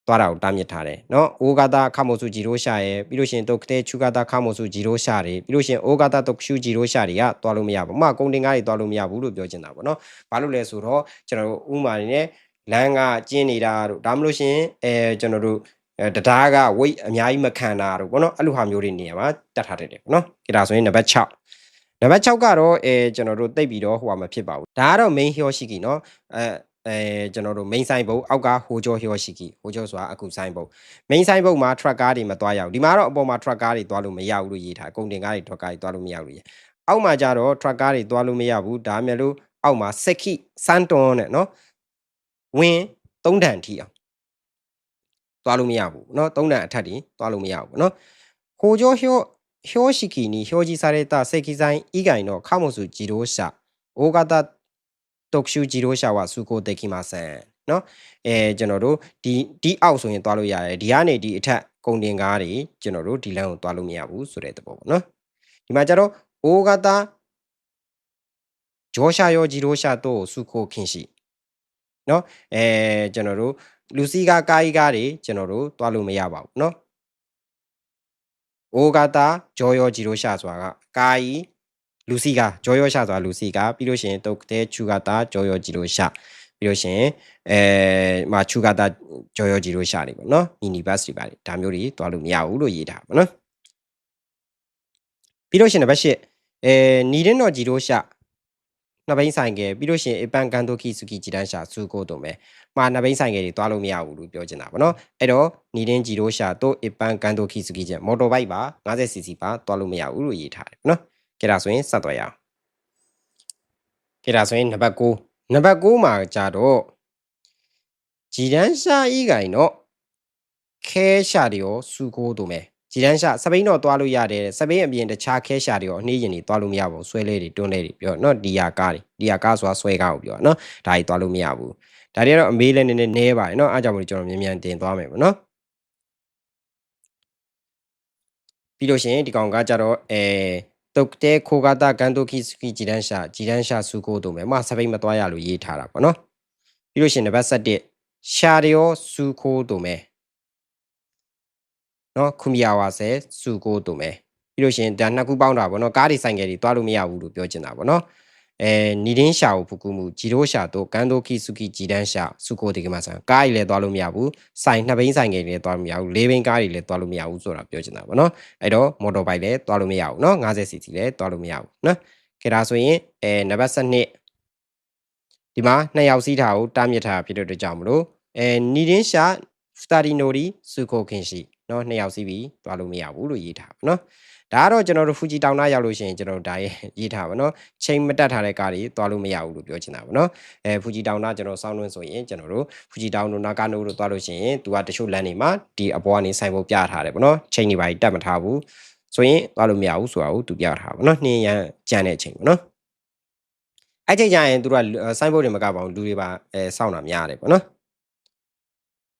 သွားတာကိုတားမြစ်ထားတယ်เนาะအိုဂါတာခမိုဆူဂျီရိုရှာရဲ့ပြီးလို့ရှိရင်တုတ်ကတဲ့ချူဂါတာခမိုဆူဂျီရိုရှာတွေပြီးလို့ရှိရင်အိုဂါတာတုတ်ရှူဂျီရိုရှာတွေကသွားလို့မရဘူး။ကုန်တင်ကားတွေသွားလို့မရဘူးလို့ပြောချင်တာပေါ့เนาะဘာလို့လဲဆိုတော့ကျွန်တော်တို့ဥမာနေနဲ့လမ်းကကျင်းနေတာတို့ဒါမှမဟုတ်ရှင်ကျွန်တော်တို့တရားကဝိတ်အများကြီးမခံတာတို့ပေါ့နော်အဲ့လိုဟာမျိုးတွေနေရာမှာတတ်ထားတယ်ပေါ့နော်ကြည့်ဒါဆိုရင်နံပါတ်6ကတော့ကျွန်တော်တို့သိပ်ပြီးတော့ဟိုမှာမဖြစ်ပါဘူးဒါကတော့ main ဟျောရှိကီနော်ကျွန်တော်တို့ main ဆိုင်ဘုတ်အောက်ကဟိုကျော်ဟျောရှိကီဟိုကျော်ဆိုတာအခုဆိုင်ဘုတ် main ဆိုင်ဘုတ်မှာ truck ကားတွေမသွားရဘူးဒီမှာတော့အပေါ်မှာ truck ကားတွေသွားလို့မရဘူးလို့ရေးထားကုန်တင်ကားတွေ truck ကားတွေသွားလို့မရဘူးလို့အောက်မှာကျတော့ truck ကားတွေသွားလို့မရဘူးဒါမှမဟုတ်အောက်မှာစက်ခိစန်တွန်နဲ့နော်ဝင်3တန်ထိအောင်သွားလို့မရဘူးเนาะ3တန်အထက်တီသွားလို့မရဘူးเนาะဟိုကျော်ဟျောရှိကီနီဟျောကြီးစားတဲ့တာစေကီဆိုင်ဤကိုင်တော့ခမဆူဂျီရိုရှာအိုဂါတာတုတ်ရှူဂျီရိုရှာဝဆူကိုတေကီမာဆန်เนาะကျွန်တော်တို့ဒီအောက်ဆိုရင်သွားလို့ရတယ်ဒီကနေဒီအထက်ကုန်တင်ကားတွေကျွန်တော်တို့ဒီလမ်းကိုသွားလို့မရဘူးဆိုတဲ့သဘောပေါ့เนาะဒီမှာကျတော့အိုဂါတာဂျောရှာယောဂျီရိုရှာတော့ဆူကိုခင်ရှိเนาะကျွန်တော်တို့လူစီကားကားကြီးကားတွေကျွန်တော်တို့သွားလို့မရပါဘူးเนาะအိုဂါတာဂျောယောဂျီရိုရှာဆိုတာကကားကြီးလူစီကားဂျောယောရှာဆိုတာလူစီကားပြီးလို့ရှိရင်တုတ်တဲ့ချူဂါတာဂျောယောဂျီရိုရှာပြီးလို့ရှိရင်မာချူဂါတာဂျောယောဂျီရိုရှာတွေပေါ့เนาะမီနီဘတ်တွေပါတယ်ဒါမျိုးတွေသွားလို့မရဘူးလို့ရေးထားပါเนาะပြီးလို့ရှိရင်နံပါတ်8နီရင်တော့ဂျီရိုရှာ နှစ်ဘိန်းဆိုင်ကယ်ပြီးလို့ရှိရင်အပန်ကန်တိုခီစုကီဂျီတန်းရှာစုကိုတုံပဲမှာနှစ်ဘိန်းဆိုင်ကယ်တွေတွားလို့မရဘူးလို့ပြောချင်တာပေါ့နော်အဲ့တော့နီတင်းဂျီရိုရှာတို့အပန်ကန်တိုခီစုကီဂျမော်တော်ဘိုက်ပါ 50cc ပါတွားလို့မရဘူးလို့ရေးထားတယ်နော်ကဲဒါဆိုရင်ဆက်သွားရအောင်ကဲဒါဆိုရင်နံပါတ်9မှာကြတော့ဂျီတန်းရှာဤကိုင်တော့ခဲရှာတွေရောစုကိုတုံပဲဂျီတန်းရှာစပိန်တော့တွားလို့ရတယ်စပိန်အပြင်တခြားခဲရှာတွေရောအနှေးရင်တွေတွားလို့မရဘူးဆွဲလဲတွေတွန်းလဲတွေပြောနော်ဒီယာကားဆိုတာဆွဲကားကိုပြောနော်ဒါကြီးတွားလို့မရဘူးဒါတွေကတော့အမေးလည်းနည်းနည်းနဲပါတယ်နော်အားကြောင့်မလို့ကျွန်တော်မြန်တင်သွားမယ်ပေါ့နော်ပြီးလို့ရှိရင်ဒီကောင်ကကြတော့တုတ်တဲခိုဂါတာကန်တိုခီစကီဂျီတန်းရှာစုကိုတုံပဲစပိန်မတွားရလို့ရေးထားတာပေါ့နော်ပြီးလို့ရှိရင်နံပါတ်7ရှာတွေရောစုကိုတုံပဲနော်ခုမီယာဝါဆဲစုကိုတုံပဲပြီးလို့ရှိရင်ဒါနှစ်ခုပေါင်းတာပေါ့နော်ကားတွေဆိုင်ကယ်တွေတွားလို့မရဘူးလို့ပြောချင်တာပေါ့နော်နီဒင်းရှာကိုဖူကူမှုဂျီရိုရှာတို့ကန်တိုခီစုကီဂျီတန်းရှာစုကိုဒီကမှာဆန်ကားကြီးလည်းတွားလို့မရဘူးဆိုင်နှစ်ဘိန်းဆိုင်ကယ်တွေလည်းတွားလို့မရဘူးလေးဘိန်းကားတွေလည်းတွားလို့မရဘူးဆိုတာပြောချင်တာပေါ့နော်အဲ့တော့မော်တော်ဘိုက်လည်းတွားလို့မရဘူးနော် 50cc လည်းတွားလို့မရဘူးနော်ခေဒါဆိုရင်နံပါတ်7ဒီမှာ2ယောက်စီးထားကိုတားမြစ်ထားဖြစ်တဲ့အတွက်ကြောင့်မလို့နီဒင်းရှာစတာဒီနိုရီစုကိုခင်ရှိနော်2ယောက်စီးပြီးတွားလို့မရဘူးလို့ရေးထားပါနော်ဒါကတော့ကျွန်တော်တို့ဖူဂျီတောင်နာရောက်လို့ရှိရင်ကျွန်တော်တို့ဒါရေးထားပါနော်ချိန်မတက်ထားတဲ့ကားတွေတွားလို့မရဘူးလို့ပြောချင်တာပါနော်ဖူဂျီတောင်နာကျွန်တော်စောင်းလွန်းဆိုရင်ကျွန်တော်တို့ဖူဂျီတောင်တို့နာကာနိုတို့တွားလို့ရှိရင်သူကတချို့လမ်းတွေမှာဒီအပေါ်ကနေဆိုင်ဖို့ပြထားတယ်ပေါ့နော်ချိန်တွေပါတက်မထားဘူးဆိုရင်တွားလို့မရဘူးဆိုတာကိုသူပြထားပါနော်နှင်းရန်ကြမ်းတဲ့အချိန်ပေါ့နော်အဲ့ချိန်ကျရင်သူကဆိုင်းဘုတ်တွေမကပါဘူးလူတွေပါစောင့်တာများတယ်ပေါ့နော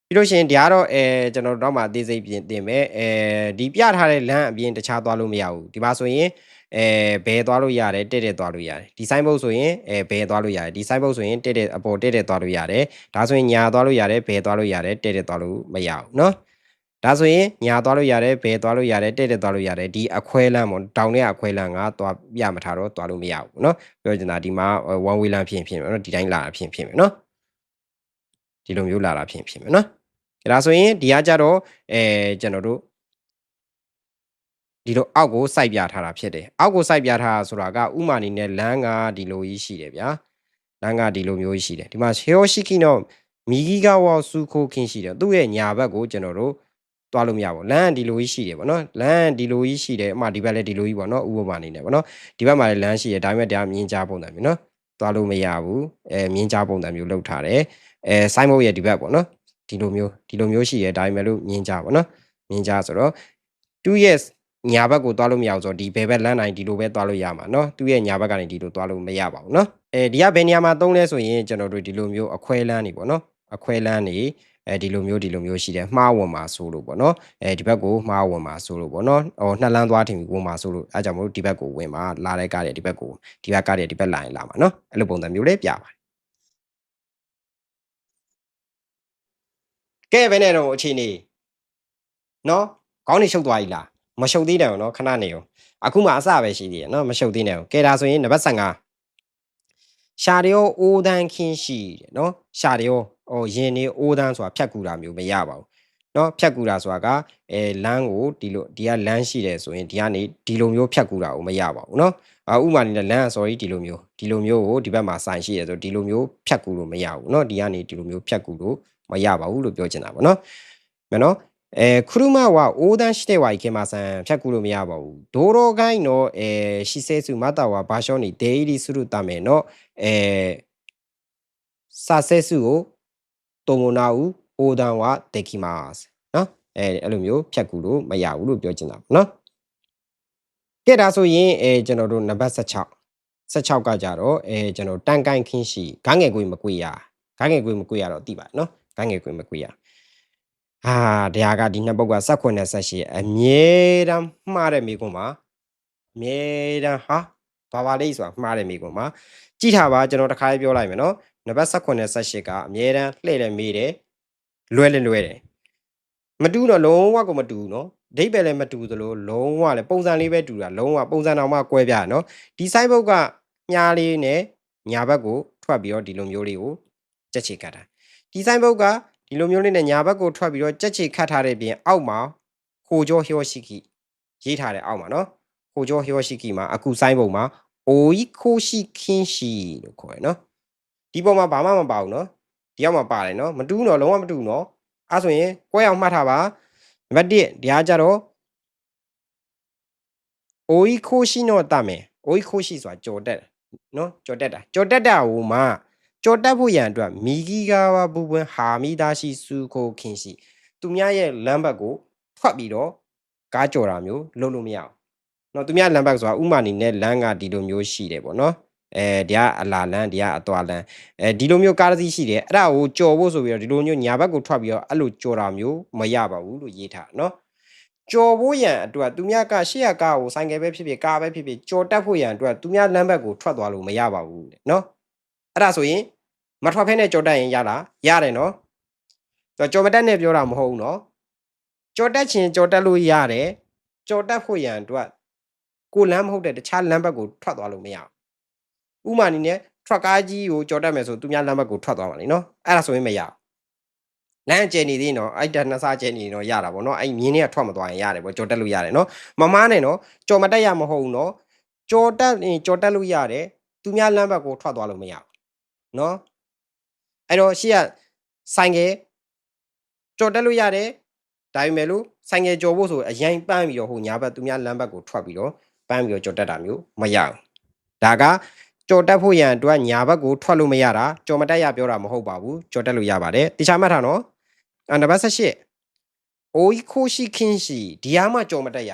်ပြီးလို့ရှိရင်ဒီကတော့ကျွန်တော်တို့တော့မှအသေးစိတ်ပြင်တင်မယ်ဒီပြထားတဲ့လမ်းအပြင်တခြားသွားလို့မရဘူးဒီမှာဆိုရင်ဘယ်သွားလို့ရတယ်တဲ့သွားလို့ရတယ်ဒီဆိုင်ဘုတ်ဆိုရင်ဘယ်သွားလို့ရတယ်ဒီဆိုင်ဘုတ်ဆိုရင်တဲ့အပေါ်တဲ့သွားလို့ရတယ်ဒါဆိုရင်ညာသွားလို့ရတယ်ဘယ်သွားလို့ရတယ်တဲ့သွားလို့မရဘူးเนาะဒါဆိုရင်ညာသွားလို့ရတယ်ဘယ်သွားလို့ရတယ်တဲ့သွားလို့ရတယ်ဒီအခွဲလမ်းပေါ့တောင်ထဲအခွဲလမ်းကသွားပြမထားတော့သွားလို့မရဘူးเนาะပြောချင်တာဒီမှာ one way လမ်းဖြစ်မယ်เนาะဒီတိုင်းလာတာဖြစ်မယ်เนาะဒီလိုမျိုးလာတာဖြစ်မယ်เนาะဒါဆိုရင်ဒီကကြတော့ကျွန်တော်တို့ဒီလိုအောက်ကိုစိုက်ပြထားတာဖြစ်တယ်အောက်ကိုစိုက်ပြထားတာဆိုတာကဥမာအနေနဲ့လမ်းကဒီလိုကြီးရှိတယ်ဗျာလမ်းကဒီလိုမျိုးရှိတယ်ဒီမှာဟေယိုရှိခိနောမီဂီကဝါစုခိုခင်းရှိတယ်သူ့ရဲ့ညာဘက်ကိုကျွန်တော်တို့တွားလို့မရဘူးလမ်းဒီလိုကြီးရှိတယ်ပေါ့နော်လမ်းဒီလိုကြီးရှိတယ်အမှဒီဘက်လည်းဒီလိုကြီးပေါ့နော်ဥပမာအနေနဲ့ပေါ့နော်ဒီဘက်မှာလည်းလမ်းရှိတယ်ဒါပေမဲ့ဒါမြင်းကြားပုံစံမျိုးနော်တွားလို့မရဘူးမြင်းကြားပုံစံမျိုးလောက်ထားတယ်ဆိုင်းဘုတ်ရဲ့ဒီဘက်ပေါ့နော်ဒီလိုမျိုးရှိတယ်ဒါပေမဲ့လို့မြင်းကြားပေါ့နော်မြင်းကြားဆိုတော့2 years ညာဘက်ကိုတွားလို့မရဘူးဆိုတော့ဒီဘယ်ဘက်လမ်းတိုင်းဒီလိုပဲတွားလို့ရမှာเนาะသူ့ရဲ့ညာဘက်ကနေဒီလိုတွားလို့မရပါဘူးเนาะဒီကဘယ်နေရာမှာသုံးလဲဆိုရင်ကျွန်တော်တို့ဒီလိုမျိုးအခွဲလမ်းနေပေါ့เนาะအခွဲလမ်းနေဒီလိုမျိုးရှိတယ်မှားဝင်မှာဆိုလို့ပေါ့เนาะဒီဘက်ကိုမှားဝင်မှာဆိုလို့ပေါ့เนาะနှစ်လမ်းသွားထင်ပြီးဝင်မှာဆိုလို့အဲကြောင့်မလို့ဒီဘက်ကိုဝင်မှာလာတဲ့ကားတွေဒီဘက်ကိုဒီဘက်ကားတွေဒီဘက်လာရင်လာမှာเนาะအဲ့လိုပုံစံမျိုးလေးပြပါတယ်ကဲဘယ်နဲ့တော့အခြေအနေเนาะခေါင်းနေရှုပ်သွားပြီလားမရှုပ်သေးတယ်เนาะခဏနေအောင်အခုမှအစပဲရှိသေးတယ်เนาะမရှုပ်သေးနဲ့ကဲဒါဆိုရင်နံပါတ်15ရှာရရောအိုးတန်းခင်းရှိတယ်เนาะရှာရရောရင်နေအိုးတန်းဆိုတာဖြတ်ကူတာမျိုးမရပါဘူးเนาะဖြတ်ကူတာဆိုတာကလမ်းကိုဒီကလမ်းရှိတယ်ဆိုရင်ဒီကနေဒီလိုမျိုးဖြတ်ကူတာကိုမရပါဘူးเนาะဥမာနေလမ်း sorry ဒီလိုမျိုးကိုဒီဘက်မှာစိုင်ရှိတယ်ဆိုဒီလိုမျိုးဖြတ်ကူလို့မရဘူးเนาะဒီကနေဒီလိုမျိုးဖြတ်ကူလို့မရပါဘူးလို့ပြောချင်တာပေါ့เนาะမယ်เนาะခရုမဝအိုးတန်းရှိတဲ့ဝိုင်ခေမဆန်ဖြတ်ကူလို့မရပါဘူးဒိုရိုကိုင်းတော့ရှိဆဲစုမတာဝါဘာရှောနေဒေးဒီစုရတမယ်နော်စာဆဲစုကိုတိုမိုနာဦးအိုးတန်းဝတေခိမတ်နော်အဲ့လိုမျိုးဖြတ်ကူလို့မရဘူးလို့ပြောချင်တာနော်ကဲဒါဆိုရင်ကျွန်တော်တို့နံပါတ်16ကကြတော့ကျွန်တော်တန်ကိုင်းခင်းရှိဂန်းငယ်ကိုမကွေရတော့သိပါနော်ဂန်းငယ်ကိုမကွေရတရားကဒီနှစ်ပုတ်က16နဲ့18အမြဲတမ်းမှားတဲ့မိကွန်းမှာအမြဲတမ်းဘာလေးဆိုတာမှားတဲ့မိကွန်းမှာကြည့်ထားပါကျွန်တော်တစ်ခါလေးပြောလိုက်မယ်နော်နံပါတ်16နဲ့18ကအမြဲတမ်းလှည့်တယ်မေးတယ်လွဲတယ်မတူတော့လုံးဝကိုမတူဘူးနော်ဒိတ်ပဲလည်းမတူသလိုလုံးဝလည်းပုံစံလေးပဲတူတာလုံးဝပုံစံတော်မှကွဲပြားနော်ဒီဆိုင်ဘုတ်ကညားလေးနဲ့ညာဘက်ကိုထွက်ပြီးတော့ဒီလိုမျိုးလေးကိုကြက်ချေကတ်တာဒီဆိုင်ဘုတ်ကဒီလိုမျိုးလေးနဲ့ညာဘက်ကိုထွက်ပြီးတော့ကြက်ချေခတ်ထားတဲ့ပြင်အောက်မှာခိုကျော်ဟျောရှိခိရေးထားတယ်အောက်မှာနော်ခိုကျော်ဟျောရှိခိမှာအခုဆိုင်းပုံမှာ အိုဤခိုးရှိခင်းရှိလို့ခေါ်ရနော်ဒီပေါ်မှာဘာမှမပါဘူးနော်ဒီရောက်မှာပါတယ်နော်မတူးတော့လုံးဝမတူးနော်အဲ့ဆိုရင်ကွဲအောင်မှတ်ထားပါနံပါတ်1ဒီအားကြတော့အိုဤခိုးရှိတော့တမယ်အိုဤခိုးရှိဆိုတာကြော်တက်နော်ကြော်တက်တာဟိုမှာကြော်တက်ဖို့ရန်အတွက်မိဂီကာဝဘူပွန်းဟာမိသားရှိစုခိုခင်းရှိသူများရဲ့လမ်းဘက်ကိုထွက်ပြီးတော့ကားကြော်တာမျိုးလုပ်လို့မရအောင်နော်သူများလမ်းဘက်ဆိုတာဥမာနေနဲ့လမ်းကဒီလိုမျိုးရှိတယ်ပေါ့နော်ဒီကအလာလန်းဒီကအသွာလန်းဒီလိုမျိုးကားတစ်စီးရှိတယ်အဲ့ဒါကိုကြော်ဖို့ဆိုပြီးတော့ဒီလိုမျိုးညာဘက်ကိုထွက်ပြီးတော့အဲ့လိုကြော်တာမျိုးမရပါဘူးလို့ရေးထားနော်ကြော်ဖို့ရန်အတွက်သူများကရှေ့ကကားကိုဆိုင်ကယ်ပဲဖြစ်ဖြစ်ကားပဲဖြစ်ဖြစ်ကြော်တက်ဖို့ရန်အတွက်သူများလမ်းဘက်ကိုထွက်သွားလို့မရပါဘူးနော်အဲ့ဒါဆိုရင်မထွက်ဖဲနဲ့ကြော်တက်ရင်ရလားရတယ်နော်ကြော်မတက်နဲ့ပြောတာမဟုတ်ဘူးနော်ကြော်တက်ခြင်းကြော်တက်လို့ရတယ်ကြော်တက်ဖို့ရန်အတွက်ကိုလမ်းမဟုတ်တဲ့တခြားလမ်းဘက်ကိုထွက်သွားလို့မရဘူးဥမာအနေနဲ့ truck ကားကြီးကိုကြော်တက်မယ်ဆိုသူများလမ်းဘက်ကိုထွက်သွားမှာလीနော်အဲ့ဒါဆိုရင်မရဘူးလမ်းကျဲနေသေးနော်အဲ့ဒါနှစ်စားကျဲနေတော့ရတာပေါ့နော်အဲ့မြင်းတွေကထွက်မသွားရင်ရတယ်ပေါ့ကြော်တက်လို့ရတယ်နော်မမားနဲ့နော်ကြော်မတက်ရမဟုတ်ဘူးနော်ကြော်တက်လို့ရတယ်သူများလမ်းဘက်ကိုထွက်သွားလို့မရဘူးနော်အဲ့တော့ရှေ့ကဆိုင်ကယ်ကြော်တက်လို့ရတယ်ဒါပေမဲ့လို့ဆိုင်ကယ်ကြော်ဖို့ဆိုအရင်ပန်းပြီးတော့ဟိုညာဘက်သူများလမ်းဘက်ကိုထွက်ပြီးတော့ပန်းပြီးတော့ကြော်တက်တာမျိုးမရဘူးဒါကကြော်တက်ဖို့ရန်အတွက်ညာဘက်ကိုထွက်လို့မရတာကြော်မတက်ရပြောတာမဟုတ်ပါဘူးကြော်တက်လို့ရပါတယ်တခြားမှတ်ထားနော်နံပါတ်18အိုးခိုးရှိခင်းရှိဒီဟာမှကြော်မတက်ရ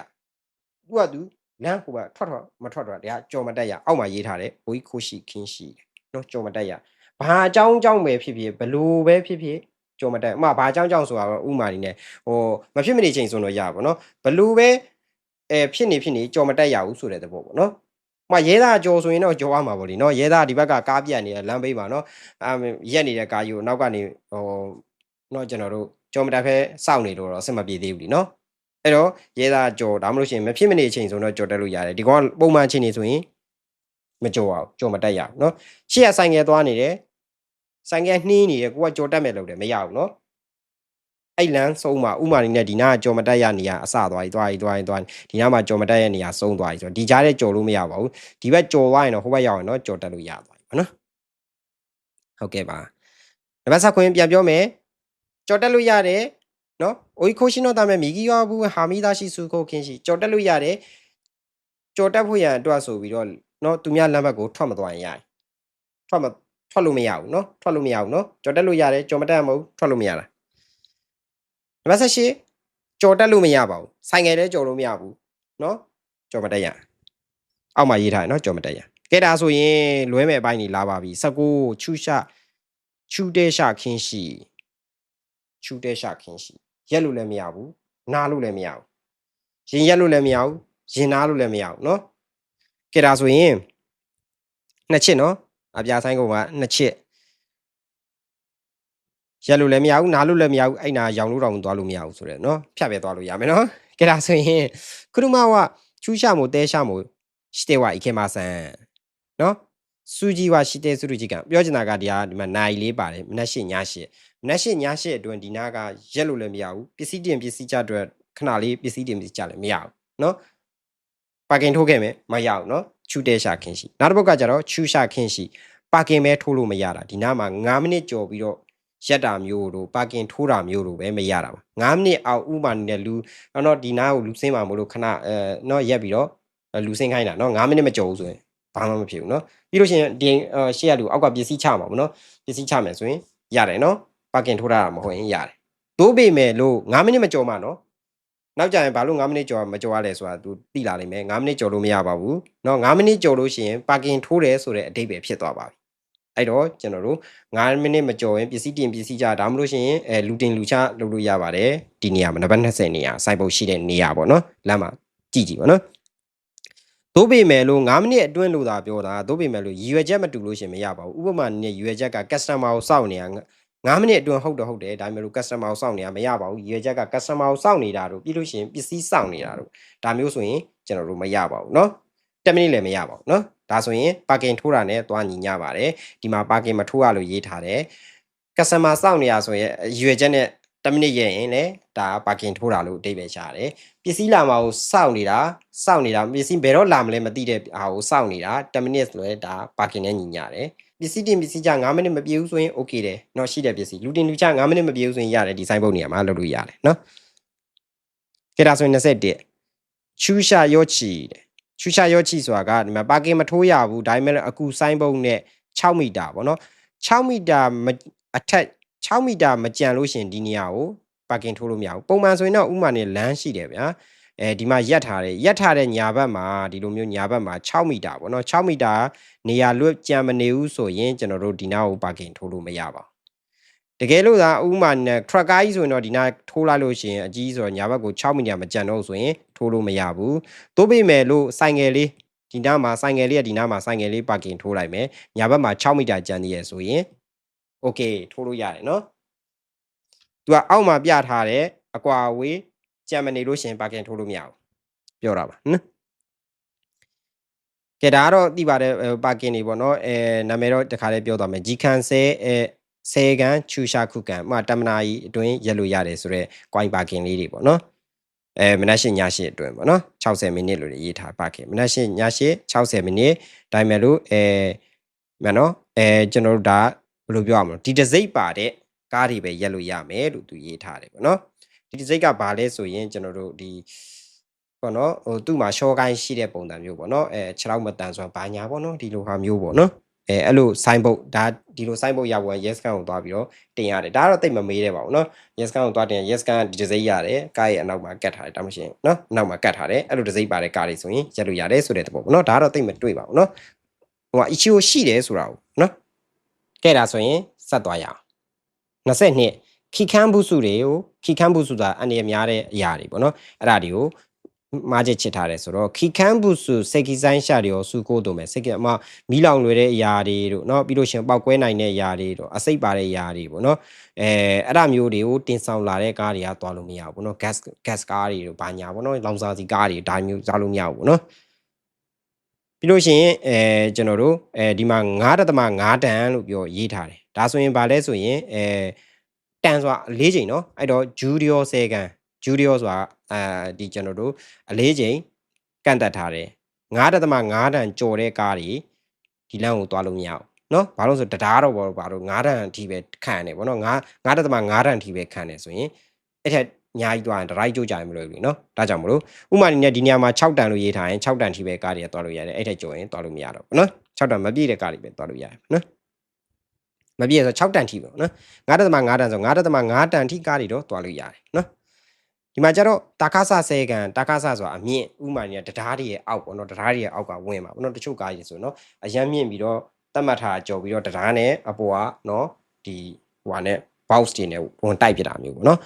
သူကသူလမ်းဟိုကထွက်မထွက်တော့တရားကြော်မတက်ရအောက်မှာရေးထားတယ်အိုးခိုးရှိခင်းရှိနော်ကြော်မတက်ရဘာအကြောင်းပဲဖြစ်ဖြစ်ဘလို့ပဲဖြစ်ဖြစ်ကြော်မတက်ဥမာဘာအကြောင်းဆိုတာတော့ဥမာနေနဲ့ဟိုမဖြစ်မနေချိန်ဆိုတော့ရပါဘောနော်ဘလို့ပဲဖြစ်နေကြော်မတက်ရဘူးဆိုတဲ့သဘောပေါ့နော်ရဲသားကြော်ဆိုရင်တော့ကြော်ရမှာပေါ့လေနော်ရဲသားဒီဘက်ကကားပြတ်နေတဲ့လမ်းဘေးမှာနော်ရက်နေတဲ့ကားကြီးကိုနောက်ကနေဟိုနော်ကျွန်တော်တို့ကြော်မတက်ဖဲစောင့်နေလို့တော့အဆင်မပြေသေးဘူးလीနော်အဲ့တော့ရဲသားကြော်ဒါမှမဟုတ်ရှင်မဖြစ်မနေချိန်ဆိုတော့ကြော်တက်လို့ရတယ်ဒီကောင်ကပုံမှန်ချိန်နေဆိုရင်မကြော်အောင်ကြော်မတက်ရအောင်နော်ရှေ့ကဆိုင်ငယ်သွားနေတယ်ဆိုင်ငယ်နှီးနေတယ်ကိုကကြော်တက်မယ်လို့တယ်မရဘူးနော်အဲ့လမ်းဆုံးမှာဥမာနေနဲ့ဒီနာကကြော်မတက်ရနေရအစသွားဒီနာမှာကြော်မတက်ရနေရဆုံးသွားပြီဆိုတော့ဒီကြားထဲကြော်လို့မရပါဘူးဒီဘက်ကြော်သွားရင်တော့ဟိုဘက်ရောက်ရင်တော့ကြော်တက်လို့ရသွားပြီပေါ့နော်ဟုတ်ကဲ့ပါနံပါတ်7ခွင်းပြန်ပြောမယ်ကြော်တက်လို့ရတယ်နော်အိုီခိုရှင်တော့တာမဲ့မိဂီယောဘူးဟာမီသားရှိစုခိုခင်းရှိကြော်တက်လို့ရတယ်ကြော်တက်ဖို့ရန်အတွက်ဆိုပြီးတော့နော်သူများလမ်းဘက်ကိုထွက်မသွားရင်ရတယ်ထွက်လို့မရဘူးနော်ထွက်လို့မရဘူးနော်ကြော်တက်လို့ရတယ်ကြော်မတက်မဟုတ်ထွက်လို့မရတာနံပါတ်18ကြော်တက်လို့မရပါဘူးဆိုင်ငယ်လည်းကြော်လို့မရဘူးနော်ကြော်မတက်ရအောက်မှာရေးထားတယ်နော်ကြော်မတက်ရကဲဒါဆိုရင်လွဲမဲ့အပိုင်းကြီးလာပါပြီ19ချူတဲရှာခင်းရှိရက်လို့လည်းမရဘူးနားလို့လည်းမရဘူးရင်ရက်လို့လည်းမရဘူးရင်နားလို့လည်းမရဘူးနော်ကဲဒါဆိုရင်နှစ်ချစ်နော်အပြာဆိုင်ကုန်ကနှစ်ချစ်ရက်လို့လည်းမရဘူးနားလို့လည်းမရဘူးအဲ့နာရောင်လို့တောင်သွားလို့မရဘူးဆိုတော့နော်ဖြတ်ပဲသွားလို့ရမယ်နော်ကဲဒါဆိုရင်ခုနကချူရှာမို့တဲရှာမို့ရှိတဲ့ဝအိခေမဆန်နော်စူကြီးဝရှိတဲ့စုကြီးကပြောချင်တာကဒီမှာနိုင်လေးပါတယ်မနက်၈ည8အတွင်းဒီနာကရက်လို့လည်းမရဘူးပစ္စည်းတင်ပစ္စည်းကြအတွက်ခဏလေးပစ္စည်းတင်ပစ္စည်းကြလည်းမရဘူးနော်ပါကင်ထိုးခဲ့မယ်မရဘူးနော်ချူတဲရှာခင်းရှိနောက်တစ်ပုတ်ကကြတော့ချူရှာခင်းရှိပါကင်ပဲထိုးလို့မရတာဒီနာမှာ9မိနစ်ကြော်ပြီးတော့ရက်တာမျိုးတို့ပါကင်ထိုးတာမျိုးတို့ပဲမရတာပါ9မိနစ်အောက်ဥမာနေတဲ့လူတော့ဒီနာကိုလူစင်းပါမို့လို့ခဏနော်ရက်ပြီးတော့လူစင်းခိုင်းတာနော်9မိနစ်မကြော်ဘူးဆိုရင်ဘာမှမဖြစ်ဘူးနော်ပြီးလို့ရှိရင်ဒီရှေ့ကလူအောက်ကပစ္စည်းချမှာပေါ့နော်ပစ္စည်းချမယ်ဆိုရင်ရတယ်နော်ပါကင်ထိုးတာမဟုတ်ရင်ရတယ်တိုးပေမဲ့လို့9မိနစ်မကြော်မှနော်နောက်ကြရင်ဘာလို့9မိနစ်ကြော်မကြော်ရလဲဆိုတာ तू သိလာနိုင်မယ်9မိနစ်ကြော်လို့မရပါဘူးเนาะ9မိနစ်ကြော်လို့ရှိရင်ပါကင်ထိုးတယ်ဆိုတဲ့အဓိပ္ပာယ်ဖြစ်သွားပါပြီအဲ့တော့ကျွန်တော်တို့9မိနစ်မကြော်ရင်ပစ္စည်းတင်ပစ္စည်းကြဒါမှမဟုတ်ရှင်လူတင်လူချလုပ်လို့ရပါတယ်ဒီနေရာမှာနံပါတ်20နေရာစိုက်ပုတ်ရှိတဲ့နေရာပေါ့နော်လမ်းမှာကြည့်ပေါ့နော်သို့ပေမဲ့လို့9မိနစ်အတွင်းလို့သာပြောတာသို့ပေမဲ့လို့ရည်ရွယ်ချက်မတူလို့ရှင်မရပါဘူးဥပမာနဲ့ရည်ရွယ်ချက်က customer ကိုစောင့်နေတာ9မိနစ်အတွင်းဟုတ်တယ်ဒါပေမဲ့လို့ customer ကိုစောင့်နေတာမရပါဘူးရည်ရွယ်ချက်က customer ကိုစောင့်နေတာတို့ပြီးလို့ရှိရင်ပစ္စည်းစောင့်နေတာတို့ဒါမျိုးဆိုရင်ကျွန်တော်တို့မရပါဘူးเนาะ10မိနစ်လည်းမရပါဘူးเนาะဒါဆိုရင် parking ထိုးတာနဲ့သွားညီညပါတယ်ဒီမှာ parking မထိုးရလို့ရေးထားတယ် customer စောင့်နေရဆိုရင်ရည်ရွယ်ချက်နဲ့ 10 မိနစ်ရဲ့ရင်လေဒါပါကင်ထိုးတာလို့အဓိပ္ပာယ်ရှာတယ်ပစ္စည်းလာမှာကိုစောင့်နေတာပစ္စည်းဘယ်တော့လာမလဲမသိတဲ့ဟာကိုစောင့်နေတာ10 မိနစ်ဆိုလဲဒါပါကင်နဲ့ညီညတယ်ပစ္စည်းတင်ပစ္စည်းကြ9 မိနစ်မပြည့်ဘူးဆိုရင် okay တယ်เนาะရှိတဲ့ပစ္စည်းလူတင်လူချ9 မိနစ်မပြည့်ဘူးဆိုရင်ရတယ်ဒီဆိုင်ပုတ်နေရာမှာလုပ်လို့ရတယ်เนาะကဲဒါဆိုရင်21ချူရှာရောချီတဲ့ချူရှာရောချီဆိုတာကဒီမှာပါကင်မထိုးရဘူးဒါပေမဲ့အခုဆိုင်ပုတ်နဲ့6 မီတာပေါ့เนาะ6 မီတာအထက်6 မီတာမကြံလို့ရှင်ဒီနေရာကိုပါကင်ထိုးလို့မရဘူးပုံမှန်ဆိုရင်တော့ဥမာနဲ့လမ်းရှိတယ်ဗျာဒီမှာရက်ထားတဲ့ညာဘက်မှာဒီလိုမျိုးညာဘက်မှာ6 မီတာပေါ့နော်6 မီတာနေရာလွတ်ကြံမနေဘူးဆိုရင်ကျွန်တော်တို့ဒီနားကိုပါကင်ထိုးလို့မရပါဘူးတကယ်လို့သာဥမာနဲ့ truck ကားကြီးဆိုရင်တော့ဒီနားထိုးလိုက်လို့ရှိရင်အကြီးဆိုတော့ညာဘက်ကို6 မီတာမကြံတော့ဆိုရင်ထိုးလို့မရဘူးသို့ပေမဲ့လို့ဆိုင်ငယ်လေးဒီနားမှာဆိုင်ငယ်လေးကဒီနားမှာဆိုင်ငယ်လေးပါကင်ထိုးလိုက်မယ်ညာဘက်မှာ6 မီတာကြံနေရဆိုရင်okay ထိုးလို့ရတယ်နော်သူကအောက်မှာပြထားတဲ့အကွာအဝေးကြံမနေလို့ရှင်ပါကင်ထိုးလို့မရဘူးပြောတာပါနော်ကဲဒါကတော့သိပါတယ်ပါကင်တွေပေါ့နော်နာမည်တော့တခါလေးပြောသွားမယ်ဂျီခန်ဆဲကန်ချူရှာခုကန်တမနာကြီးအတွင်းရက်လို့ရတယ်ဆိုတော့ coin ပါကင်လေးတွေပေါ့နော်မနက်၈ည၈အတွင်းပေါ့နော်60 မိနစ်လို့ရေးထားပါကင်မနက်၈ည၈60 မိနစ်ဒါပေမဲ့လို့မနော်ကျွန်တော်တို့ဒါဘယ်လိုပြောရမလဲဒီတစ်စိတ်ပါတဲ့ကားတွေပဲရက်လို့ရမယ်လို့သူရေးထားတယ်ပေါ့နော်ဒီတစ်စိတ်ကဘာလဲဆိုရင်ကျွန်တော်တို့ဒီပေါ့နော်သူ့မှာရှော့ကိုင်းရှိတဲ့ပုံစံမျိုးပေါ့နော်ခြေထောက်မတန်ဆိုတာဘာညာပေါ့နော်ဒီလိုဟာမျိုးပေါ့နော်အဲ့လိုဆိုင်းဘုတ်ဒါဒီလိုဆိုင်းဘုတ်ရဖို့ yes can ကိုသွားပြီးတော့တင်ရတယ်ဒါတော့တိတ်မမေးတဲ့ပါဘူးနော် yes can ကိုသွားတင် yes can ဒီတစ်စိတ်ရတယ်ကားရဲ့အနောက်မှာကတ်ထားတယ်တောင်းရှင်နော်အနောက်မှာကတ်ထားတယ်အဲ့လိုတစ်စိတ်ပါတဲ့ကားတွေဆိုရင်ရက်လို့ရတယ်ဆိုတဲ့သဘောပေါ့နော်ဒါတော့တိတ်မတွေ့ပါဘူးနော်ဟိုက issue ရှိတယ်ဆိုတာကိုနော်ကဲဒါဆိုရင်ဆက်သွားရအောင်22ခိခန်းဘူးစုတွေကိုခိခန်းဘူးစုဆိုတာအနေရများတဲ့အရာတွေပေါ့နော်အဲ့ဒါတွေကိုမာချစ်ချစ်ထားတယ်ဆိုတော့ခိခန်းဘူးစုစိတ်ကိဆိုင်ရှာတွေရောစုကိုတို့မယ်စိတ်ကမီးလောင်လွယ်တဲ့အရာတွေတို့เนาะပြီးလို့ရှင်ပောက်ကွဲနိုင်တဲ့အရာတွေတို့အစိတ်ပါတဲ့အရာတွေပေါ့เนาะအဲ့ဒါမျိုးတွေကိုတင်ဆောင်လာတဲ့ကားတွေကသွားလို့မရဘူးပေါ့เนาะ gas ကားတွေတို့ဘာညာပေါ့เนาะလောင်စာစီကားတွေဒါမျိုးစားလို့မရဘူးပေါ့เนาะပြီးလို့ရှိရင်ကျွန်တော်တို့ဒီမှာ9.5 တန်လို့ပြောရေးထားတယ်ဒါဆိုရင်ဗာလဲဆိုရင်တန်ဆိုတာ၄ချိန်เนาะအဲ့တော့ Judio 10ကန် Judio ဆိုတာဒီကျွန်တော်တို့အလေးချိန်ကန့်တက်ထားတယ်9.5 တန်ကြော်တဲ့ကားတွေဒီလမ်းကိုသွားလို့မရဘူးเนาะဘာလို့ဆိုတရားတော့ဘာလို့9 တန်အထိပဲခံတယ်ဗောနော်9.5 တန်အထိပဲခံတယ်ဆိုရင်အဲ့ထက်အများကြီးသွားရင်ဒရိုက်ကြိုးကြရင်မလို့ဘူးเนาะဒါကြောင့်မလို့ဥမာနေဒီနေရာမှာ6 တန်လို့ရေးထားရင်6 တန်ထိပဲကားတွေသွားလို့ရတယ်အဲ့ထက်ကျော်ရင်သွားလို့မရတော့ဘူးเนาะ6 တန်မပြည့်တဲ့ကားတွေပဲသွားလို့ရတယ်เนาะမပြည့်ဆို6 တန်ထိပေါ့နော်9.5 တန်ဆို9.5 တန်ထိကားတွေတော့သွားလို့ရတယ်နော်ဒီမှာကျတော့တာခါဆဆဲကန်တာခါဆဆိုတာအမြင့်ဥမာနေတရားတွေရဲ့အောက်ပေါ့နော်တရားတွေရဲ့အောက်ကဝင်ပါပေါ့နော်တချို့ကားကြီးဆိုနော်အရန်မြင့်ပြီးတော့တတ်မှတ်ထားကြော်ပြီးတော့တရားနဲ့အပေါ်ကနော်ဒီဟိုဟာနဲ့ box တွေနဲ့ဝင်တိုက်ပြတာမျိုးပေါ့နော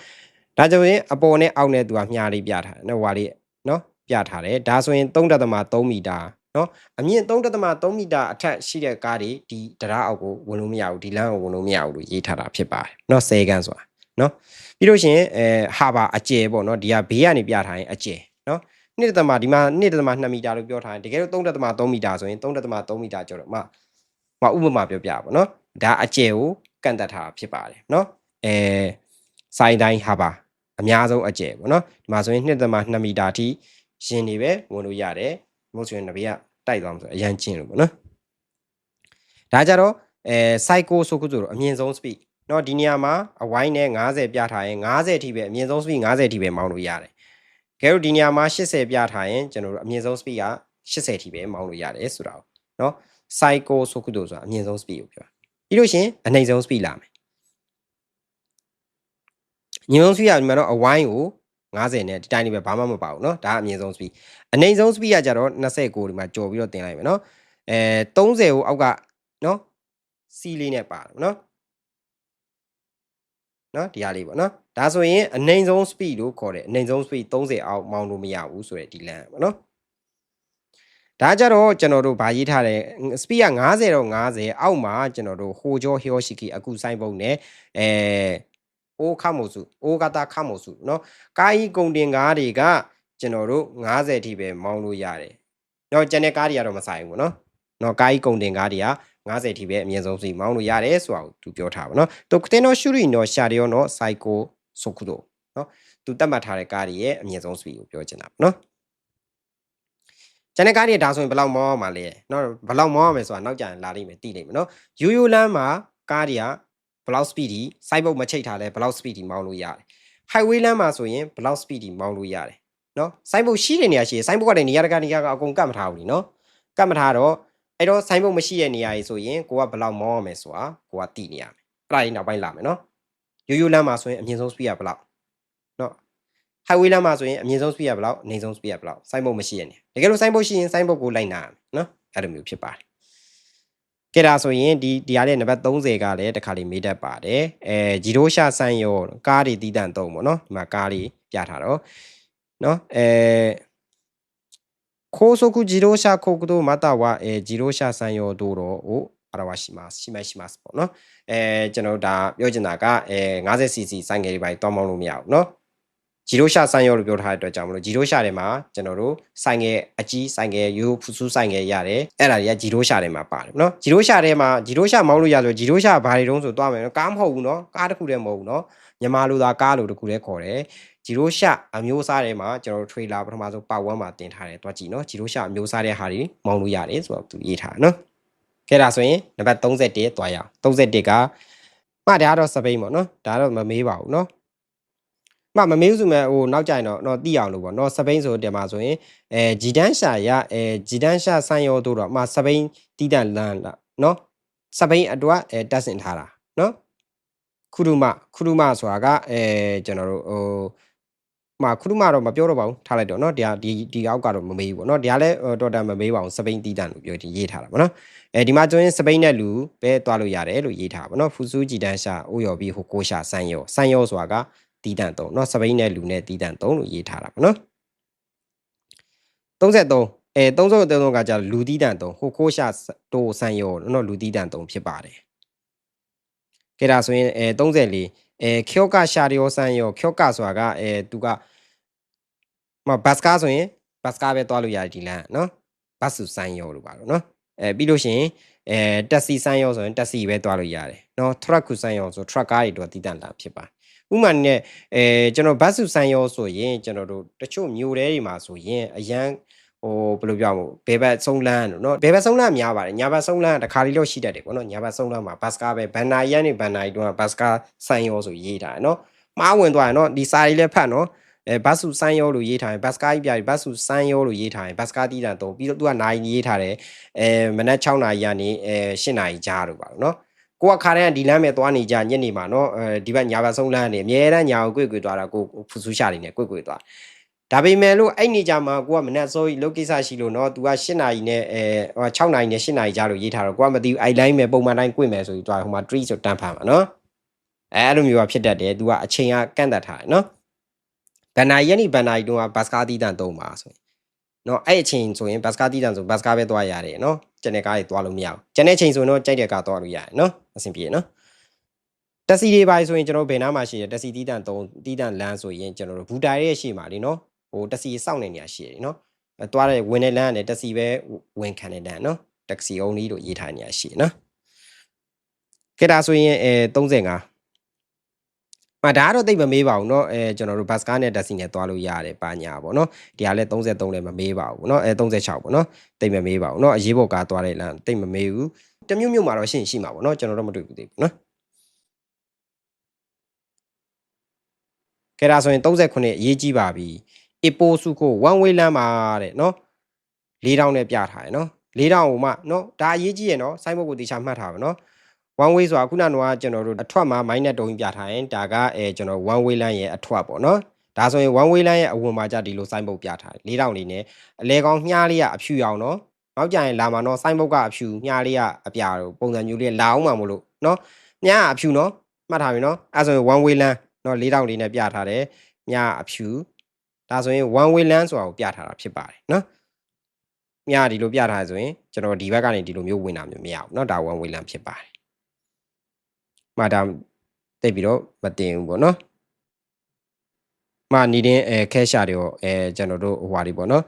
်ဒါကြောင့်ရင်အပေါ်နဲ့အောက်နဲ့သူကမြားလေးပြထားတယ်နော်ဟွာလေးနော်ပြထားတယ်ဒါဆိုရင် 3.3 မီတာနော်အမြင့် 3.3 မီတာအထက်ရှိတဲ့ကားတွေဒီတရားအောက်ကိုဝင်လို့မရဘူးဒီလမ်းကိုဝင်လို့မရဘူးလို့ရေးထားတာဖြစ်ပါတယ်နော်10ကန်ဆိုတာနော်ပြီးလို့ရှိရင်ဟာဘာအကျယ်ပေါ့နော်ဒီကဘေးကနေပြထားရင်အကျယ်နော်ဒီမှာ2.2 မီတာလို့ပြောထားရင်တကယ်လို့ 3.3 မီတာဆိုရင် 3.3 မီတာကျော်တော့ဥပမာပြောပြပါနော်ဒါအကျယ်ကိုကန့်တက်ထားဖြစ်ပါတယ်နော်စိုင်းတိုင်းဟာဘာအများဆုံးအကျယ်ပေါ့နော်ဒီမှာဆိုရင် 2.2 မီတာအထိရှင်နေပဲဝင်လို့ရတယ်မဟုတ်ဆိုရင်တပည့်ကတိုက်သွားမှာဆိုအရန်ကျင်းလို့ပေါ့နော်ဒါကြတော့cycle ဆိုခုဆိုတော့အမြင့်ဆုံး speed เนาะဒီနေရာမှာအဝိုင်းနဲ့50ပြထားရင်50ထိပဲအမြင့်ဆုံး speed 50ထိပဲမောင်းလို့ရတယ်ကဲလို့ဒီနေရာမှာ80ပြထားရင်ကျွန်တော်တို့အမြင့်ဆုံး speed က80ထိပဲမောင်းလို့ရတယ်ဆိုတာเนาะ cycle ဆိုခုဆိုဆိုတာအမြင့်ဆုံး speed ကိုပြောပြီးလို့ရှင်အနှိမ့်ဆုံး speed လာမယ်ညဆုံး speed ကဒီမှာတော့အဝိုင်းကို50နဲ့ဒီတိုင်းလေးပဲဘာမှမပါဘူးเนาะဒါအမြင့်ဆုံး speed အနှိမ့်ဆုံး speed ကကြတော့29ဒီမှာကြော်ပြီးတော့တင်လိုက်မယ်เนาะ30ကိုအောက်ကเนาะစီးလေးနဲ့ပါတယ်เนาะဒီဟာလေးပေါ့เนาะဒါဆိုရင်အနှိမ့်ဆုံး speed လို့ခေါ်တယ်အနှိမ့်ဆုံး speed 30အောက်မောင်းလို့မရဘူးဆိုတဲ့ဒီလမ်းပေါ့เนาะဒါကြတော့ကျွန်တော်တို့ဗာရေးထားတယ် speed က50တော့50အောက်မှာကျွန်တော်တို့ဟိုဂျောဟီယိုရှိကီအခုဆိုင်ပုံနဲ့အိုခမိုစုအိုကတာခမိုစုเนาะကားကြီးကုန်တင်ကားတွေကကျွန်တော်တို့50ထိပဲမောင်းလို့ရတယ်เนาะကျန်တဲ့ကားတွေကတော့မဆိုင်ဘူးเนาะကားကြီးကုန်တင်ကားတွေက50ထိပဲအမြင့်ဆုံးစီမောင်းလို့ရတယ်ဆိုတာကိုသူပြောထားပါเนาะတုတ်တဲ့နော်ရှူရီနော်ရှာရရောနော် cycle 速度နော်သူတတ်မှတ်ထားတဲ့ကားတွေရဲ့အမြင့်ဆုံး speed ကိုပြောချင်တာနော်ကျန်တဲ့ကားတွေဒါဆိုရင်ဘယ်လောက်မောင်းမှာလဲနော်ဘယ်လောက်မောင်းရမယ်ဆိုတာနောက်ကြရင်လာလိမ့်မယ်သိလိမ့်မယ်နော်ရိုးရိုးလမ်းမှာကားတွေကဘယ်လောက် speed ဒီစိုက်ပုတ်မချိတ်ထားလဲဘယ်လောက် speed ဒီမောင်းလို့ရတယ် highway လမ်းမှာဆိုရင်ဘယ်လောက် speed ဒီမောင်းလို့ရတယ်နော်စိုက်ပုတ်ရှိတဲ့နေရာရှိစိုက်ပုတ်ကတဲ့နေရာတကာနေရာကအကုန်ကတ်မထားဘူးလीနော်ကတ်မထားတော့အဲ့တော့စိုက်ပုတ်မရှိတဲ့နေရာကြီးဆိုရင်ကိုကဘယ်လောက်မောင်းရမယ်ဆိုတာကိုကသိနေရမယ်အဲ့ဒါကြီးနောက်ပိုင်းလာမယ်နော်ရိုးရိုးလမ်းမှာဆိုရင်အမြင့်ဆုံး speed ကဘယ်လောက်နော် highway လမ်းမှာဆိုရင်အမြင့်ဆုံး speed ကဘယ်လောက်အနိမ့်ဆုံး speed ကဘယ်လောက်စိုက်ပုတ်မရှိရနေတကယ်လို့စိုက်ပုတ်ရှိရင်စိုက်ပုတ်ကိုလိုက်နာရမယ်နော်အဲ့လိုမျိုးဖြစ်ပါတယ်ကဲဒါဆိုရင်ဒီအားလေးနံပါတ်30ကလည်းတစ်ခါလေးမေးတတ်ပါတယ်ဂျီရိုရှာဆန်ရောကားတွေတီးတန့်သုံးပေါ့နော်ဒီမှာကားလေးပြထားတော့နော်高速自動車国道または自動車専用道路を表しますပေါ့နော်ကျွန်တော်ဒါပြောချင်တာက50cc ဆိုင်ငယ်တွေပိုင်းတောင်းမောင်းလို့မရဘူးเนาะဂျီရိုရှာဆိုင်ရောလို့ပြောထားတဲ့အတွက်ကြောင့်မလို့ဂျီရိုရှာထဲမှာကျွန်တော်တို့ဆိုင်ငယ်အကြီးဆိုင်ငယ်ရိုးဖူးဆူဆိုင်ငယ်ရတယ်အဲ့ဒါတွေကဂျီရိုရှာထဲမှာပါတယ်เนาะဂျီရိုရှာထဲမှာဂျီရိုရှာမောင်းလို့ရဆိုဂျီရိုရှာဘာတွေတုံးဆိုသွားမယ်เนาะကားမဟုတ်ဘူးเนาะကားတစ်ခုတည်းမဟုတ်ဘူးเนาะမြန်မာလိုသာကားလိုတစ်ခုတည်းခေါ်တယ်ဂျီရိုရှာအမျိုးအစားထဲမှာကျွန်တော်တို့ trailer ပထမဆုံးပါ1မှာတင်ထားတယ်တွားကြည့်เนาะဂျီရိုရှာအမျိုးအစားတဲ့ဟာတွေမောင်းလို့ရတယ်ဆိုတော့သူရေးထားเนาะကဲဒါဆိုရင်နံပါတ်31တွားရအောင်31ကမှဒါကတော့စပိန်ပေါ့เนาะဒါတော့မမေးပါဘူးเนาะမမေးစုမဲ့ဟိုနောက်ကြရင်တော့သိအောင်လို့ပေါ့နော်စပိန်ဆိုတယ်မှာဆိုရင်ဂျီဒန်ရှာရဂျီဒန်ရှာဆန်ရောတို့တော့စပိန်တီးတန့်လန်းလားနော်စပိန်အတွက်တက်ဆင်ထားတာနော်ခူရူမဆိုတာကကျွန်တော်တို့ခူရူမတော့မပြောတော့ပါဘူးထားလိုက်တော့နော်ဒီအောက်ကတော့မမေးဘူးပေါ့နော်ဒီကလည်းတော်တာမမေးပါဘူးစပိန်တီးတန့်လို့ပြောရေးထားတာပေါ့နော်ဒီမှာဆိုရင်စပိန်နဲ့လူပဲတွားလို့ရတယ်လို့ရေးထားပါပေါ့နော်ဖူဆူဂျီဒန်ရှာအိုယော်ဘီဟိုကိုရှာဆန်ရောဆိုတာကတီးတန့်သုံးเนาะစပိန်နဲ့လူနဲ့တီးတန့်သုံးလို့ရေးထားတာပေါ့နော်33 33ကကြာလူတီးတန့်သုံးဟိုကိုရှာတိုဆန်ရောเนาะလူတီးတန့်သုံးဖြစ်ပါတယ်ကဲဒါဆိုရင်34ခောကရှာရီယောဆန်ရောခောကဆိုတာကသူကဘတ်စကားဆိုရင်ဘတ်စကားပဲတွားလို့ရတယ်ဒီလမ်းเนาะဘတ်စုဆန်ရောလို့ပါတော့เนาะပြီးလို့ရှိရင်တက်စီဆန်ရောဆိုရင်တက်စီပဲတွားလို့ရတယ်เนาะထရက်ကူဆန်ရောဆိုထရက်ကားတွေတော့တီးတန့်လာဖြစ်ပါတယ်ဥမာနဲ့ကျွန်တော်ဘတ်စုဆန်ရောဆိုရင်ကျွန်တော်တို့တချို့မျိုးတွေမှာဆိုရင်အရန်ဟိုဘယ်လိုပြောမလဲဘယ်ဘက်ဆုံးလန်းလို့เนาะဘယ်ဘက်ဆုံးလန်းများပါတယ်ညာဘက်ဆုံးလန်းတခါလေးလို့ရှိတတ်တယ်ပေါ့เนาะညာဘက်ဆုံးလန်းမှာဘတ်စကားပဲဘန်နာရန်နေဘန်နာကြီးတော့ဘတ်စကားဆန်ရောဆိုရေးထားတယ်เนาะမှားဝင်သွားရင်เนาะဒီစာရီလည်းဖတ်เนาะဘတ်စုဆန်ရောလို့ရေးထားရင်ဘတ်စကားကြီးပြပြီးဘတ်စုဆန်ရောလို့ရေးထားရင်ဘတ်စကားတီးတန်တော့ပြီးတော့သူကနိုင်ရေးထားတယ်မနက်6နာရီကနေ8နာရီကြားလို့ပါเนาะကိုကခါတဲ့ဒီလမ်းမဲ့သွားနေကြညနေမှာเนาะဒီဘက်ညာဘက်ဆုံးလမ်းနေအများတန်းညာကိုကွေ့သွားတာကိုဖူဆူရှာနေနဲ့ကွေ့သွားဒါပေမဲ့လို့အဲ့နေကြမှာကိုကမနက်စောကြီးလုတ်ကိစ္စရှိလို့เนาะ तू က8နာရီနဲ့6နာရီနဲ့8နာရီကြားလို့ရေးထားတော့ကိုကမသိဘူးအဲ့လိုင်းမဲ့ပုံမှန်တိုင်းကွေ့မယ်ဆိုပြီးသွားဟိုမှာ tree ဆိုတန်းဖမ်းမှာเนาะအဲ့လိုမျိုးကဖြစ်တတ်တယ် तू ကအချိန်ကကန့်တတ်ထားတယ်เนาะဘန်နာရီနဲ့ဘန်နာရီတုန်းကဘတ်စကားတီးတန်သုံးပါဆိုရင်เนาะအဲ့အချိန်ဆိုရင်ဘတ်စကားတီးတန်ဆိုဘတ်စကားပဲသွားရတယ်เนาะကျန်တဲ့ကားတွေသွားလို့မရဘူးကျန်တဲ့အချိန်ဆိုတော့ကြိုက်တဲ့ကားသွားလို့ရတယ်เนาะအဆင်ပြေเนาะတက်စီတွေပိုင်းဆိုရင်ကျွန်တော်ဘယ်နားမှာရှိတယ်တက်စီတီးတန်လမ်းဆိုရင်ကျွန်တော်တို့ဘူတာရဲ့ရှေ့မှာလीเนาะဟိုတက်စီစောင့်နေနေရရှိတယ်เนาะသွားတဲ့ဝင်တဲ့လမ်းကလည်းတက်စီပဲဝင်ခံတဲ့လမ်းเนาะတက်စီ only လို့ရေးထားနေရရှိတယ်เนาะကဲဒါဆိုရင်35ဒါကတော့တိတ်မမေးပါဘူးเนาะကျွန်တော်တို့ဘတ်စကားနဲ့တက်စီနဲ့သွားလို့ရတယ်ပါညာပေါ့เนาะဒီကလည်း33လည်းမမေးပါဘူးเนาะ36ပေါ့เนาะတိတ်မမေးပါဘူးเนาะအရေးပေါ်ကားသွားတဲ့လမ်းတိတ်မမေးဘူးတမျိုးမှာတော့ရှိမှာပေါ့เนาะကျွန်တော်တော့မတွေ့ဘူးသေးဘူးเนาะကဲဒါဆိုရင်39အရေးကြီးပါပြီအပိုစုကို one way လမ်းမှာတဲ့เนาะ4000နဲ့ပြထားတယ်เนาะ4000ဟိုမှเนาะဒါအရေးကြီးရเนาะဆိုင်းဘုတ်ကိုတေချာမှတ်ထားပါเนาะone way ဆိုတာခုနကကျွန်တော်တို့အထွက်မှာ minus တုံးပြထားရင်ဒါကကျွန်တော် one way line ရဲ့အထွက်ပေါ့နော်ဒါဆိုရင် one way line ရဲ့အဝင်မှာကြဒီလို sign board ပြထားတယ်4000လေးနဲ့အလဲကောင်းမြားလေးကအဖြူအောင်နော်နောက်ကြရင်လာမှာနော် sign board ကအဖြူမြားလေးကအပြာတို့ပုံစံမျိုးလေးလာအောင်မှာမို့လို့နော်မြားအဖြူနော်မှတ်ထားပြီနော်အဲဆိုရင် one way line နော်4000လေးနဲ့ပြထားတယ်မြားအဖြူဒါဆိုရင် one way line ဆိုတာကိုပြထားတာဖြစ်ပါတယ်နော်မြားဒီလိုပြထားရဆိုရင်ကျွန်တော်ဒီဘက်ကနေဒီလိုမျိုးဝင်တာမျိုးမရဘူးเนาะဒါ one way line ဖြစ်ပါတယ်မှာဒါတိတ်ပြီးတော့မတင်ဘူးပေါ့နော်မှာနေတဲ့ခဲရှာတွေရောကျွန်တော်တို့ဟိုဟာတွေပေါ့နော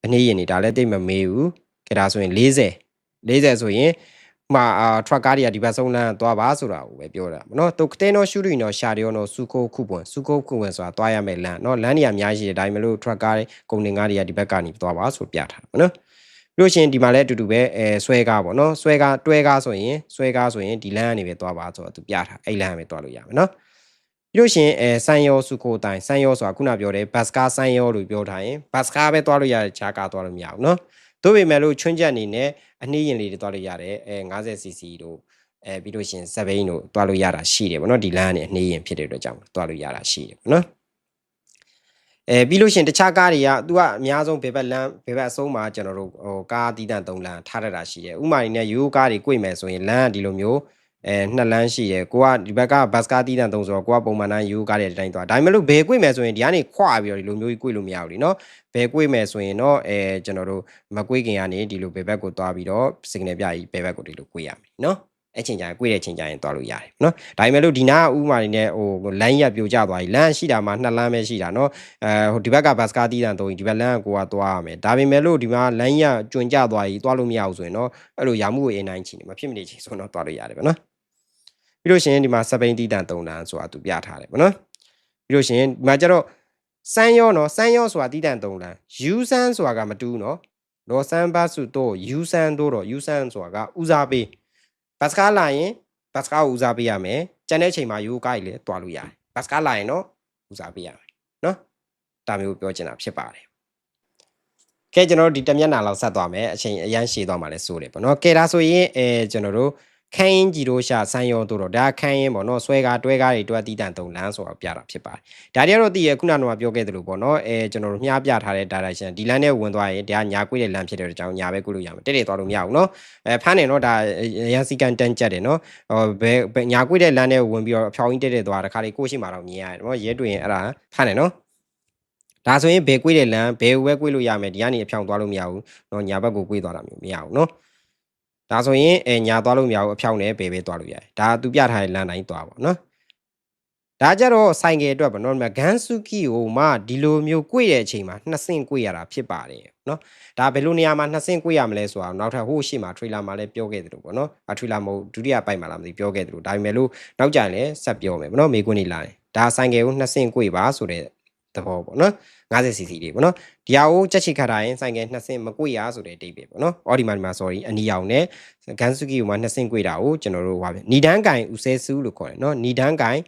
်အနည်းရင်နေတာလည်းတိတ်မမေးဘူးကြဒါဆိုရင်40ဆိုရင် truck ကားတွေကဒီဘက်ဆုံးလမ်းသွားပါဆိုတာကိုပဲပြောတာနော်တုတ်တဲနော်ရှူရီနော်ရှာရီနော်စုခိုးခုပွန်ဆိုတာသွားရမယ်လမ်းနော်လမ်းနေရာအများကြီးတယ်ဒါပေမဲ့လို့ truck ကားကုန်တင်ကားတွေကဒီဘက်ကနေသွားပါဆိုပြထားတာနော်ပြီးလို့ရှိရင်ဒီမှာလည်းအတူတူပဲဆွဲကားပေါ့နော်ဆွဲကားတွဲကားဆိုရင်ဒီလမ်းကနေပဲသွားပါဆိုတော့သူပြထားအဲ့လမ်းကနေပဲသွားလို့ရမယ်နော်ပြီးလို့ရှိရင်စံရောစုခိုးတိုင်းစံရောဆိုတာခုနပြောတယ်ဘတ်စကားစံရောလို့ပြောထားရင်ဘတ်စကားပဲသွားလို့ရတယ်ခြားကားသွားလို့မရဘူးနော်တို့ပေမဲ့လို့ချွန်းချက်အနေနဲ့အနှီးရင်လေးတွေသွားလို့ရတယ်50cc တို့ပြီးလို့ရှိရင်7ဘိန်းတို့သွားလို့ရတာရှိတယ်ဗောနော်ဒီလမ်းကနေအနှီးရင်ဖြစ်တဲ့အတွက်ကြောင့်သွားလို့ရတာရှိတယ်ဗောနော်ပြီးလို့ရှိရင်တခြားကားတွေကသူကအများဆုံးဘယ်ဘက်လမ်းဘယ်ဘက်အဆုံးမှာကျွန်တော်တို့ကားတီးတန့်3လမ်းထားရတာရှိတယ်ဥမာနေရိုးကားတွေ꿰မယ်ဆိုရင်လမ်းကဒီလိုမျိုး2လမ်းရှိတယ်ကိုကဒီဘက်ကဘတ်စကားတီးတန့်3ဆိုတော့ကိုကပုံမှန်တိုင်းရိုးကားတွေတိုင်းသွားဒါပေမဲ့လို့ဘယ်꿰မယ်ဆိုရင်ဒီကနေခွာပြီးတော့ဒီလိုမျိုးကြီး꿰လို့မရဘူးလीเนาะဘယ်꿰မယ်ဆိုရင်တော့ကျွန်တော်တို့မ꿰ခင်ကနေဒီလိုဘယ်ဘက်ကိုသွားပြီးတော့ signal ပြပြီးဘယ်ဘက်ကိုဒီလို꿰ရမယ်เนาะအဲ့ချိန်ကျရင်꿰တဲ့ချိန်ကျရင်သွားလို့ရတယ်เนาะဒါပေမဲ့လို့ဒီနာကဥမာတွေနဲ့လမ်းရပြိုကျသွားပြီလမ်းရှိတာမှ2လမ်းပဲရှိတာเนาะဒီဘက်ကဘတ်စကားတီးတန့်3ဒီဘက်လမ်းကကိုကသွားရမယ်ဒါပေမဲ့လို့ဒီမှာလမ်းရကျွံကျသွားပြီသွားလို့မရဘူးဆိုရင်เนาะအဲ့လိုရာမှုကိုအင်းတိုင်းချီနေမှာဖြစ်မနေချီဆိုတော့သွားလို့ရတယ်ဗောနော်ပြီးလို့ရှိရင်ဒီမှာစပိန်တီးတန်3လမ်းဆိုတာသူပြထားတယ်ဗောနော်ပြီးလို့ရှိရင်ဒီမှာကျတော့စမ်းရောနော်စမ်းရောဆိုတာတီးတန်3လမ်းယူဆန်းဆိုတာကမတူးနော်လောဆန်းဘတ်စုတော့ယူဆန်းတော့ယူဆန်းဆိုတာကဦးစားပေးဘတ်စကားလာရင်ဘတ်စကားကိုဦးစားပေးရမယ်ကျန်တဲ့ချိန်မှာယူကားကြီးလည်းတွားလို့ရတယ်ဘတ်စကားလာရင်တော့ဦးစားပေးရမယ်နော်ဒါမျိုးပြောချင်တာဖြစ်ပါတယ်ကဲကျွန်တော်တို့ဒီတမျက်နှာလောက်ဆက်သွားမယ်အချိန်အရန်ရှည်သွားမှာလဲစိုးတယ်ပေါ့နော်ကဲဒါဆိုရင်ကျွန်တော်တို့ခန်းရင်ကြီးတို့ရှာဆန်းရောတို့တော့ဒါခန်းရင်ပေါ့နော်ဆွဲကားတွဲကားတွေတွဲတီးတန်3လမ်းဆိုတော့ပြတာဖြစ်ပါတယ်ဒါတွေကတော့တည်ရခုနကတော့ပြောခဲ့သလိုပေါ့နော်ကျွန်တော်တို့မြားပြထားတဲ့ direction ဒီလမ်းနဲ့ဝင်သွားရင်ဒါညာကွေးတဲ့လမ်းဖြစ်တဲ့အကြောင်းညာပဲကွေးလို့ရမှာတဲ့သွားလို့မရဘူးနော်ဖမ်းနေတော့ဒါရန်စီကန်တန်းကြက်တယ်နော်ဘယ်ညာကွေးတဲ့လမ်းနဲ့ဝင်ပြီးတော့အဖြောင်းကြီးတဲ့သွားတခါလေးကိုရှိမှတော့မြင်ရတယ်နော်ရဲတွေ့ရင်အဲ့ဒါဖမ်းနေနော်ဒါဆိုရင်ဘယ်ကွေးတဲ့လမ်းဘယ်ဝဲကွေးလို့ရမယ်ဒီကနေအဖြောင်းသွားလို့မရဘူးနော်ညာဘက်ကိုကွေးသွားတာမျိုးမရဘူးနော်ဒါဆိုရင်ညာသွားလို့မရဘူးအဖြောင်းနဲ့ဘယ်ပဲသွားလို့ရတယ်ဒါသူပြထားတဲ့လမ်းတိုင်းသွားပါနော်ဒါကြတော့ဆိုင်ကယ်အတွက်ပေါ့နော်ဂန်ဆူကီကိုမှဒီလိုမျိုး꿰တဲ့အချိန်မှာ2ဆင့်꿰ရတာဖြစ်ပါတယ်နော်ဒါဘယ်လိုနေရာမှာ2ဆင့်꿰ရမလဲဆိုတာနောက်ထပ်ဟိုးရှိမှာ trailer မှာလည်းပြောခဲ့သလိုပေါ့နော်trailer မဟုတ်ဒုတိယပိုက်မှာလားမသိပြောခဲ့သလိုဒါပေမဲ့လို့နောက်ကြရင်လည်းဆက်ပြောမယ်ပေါ့နော်မေကွန်းနေလာတယ်ဒါဆိုင်ကယ်ကို2ဆင့်꿰ပါဆိုတဲ့သဘောပေါ့နော်50cc တွေပေါ့နော်ဒီဟာကိုကြက်ချိခတ်ထားရင်ဆိုင်ကယ်2ဆင့်မ꿰ရဆိုတဲ့အတိတ်ပဲပေါ့နော်အော်ဒီမှာ sorry အနီအောင်နဲ့ဂန်ဆူကီကိုမှ2ဆင့်꿰တာကိုကျွန်တော်တို့ဟောပြနီဒန်းကင်ဦးဆဲစုလို့ခေါ်တယ်နော်နီဒန်းကင်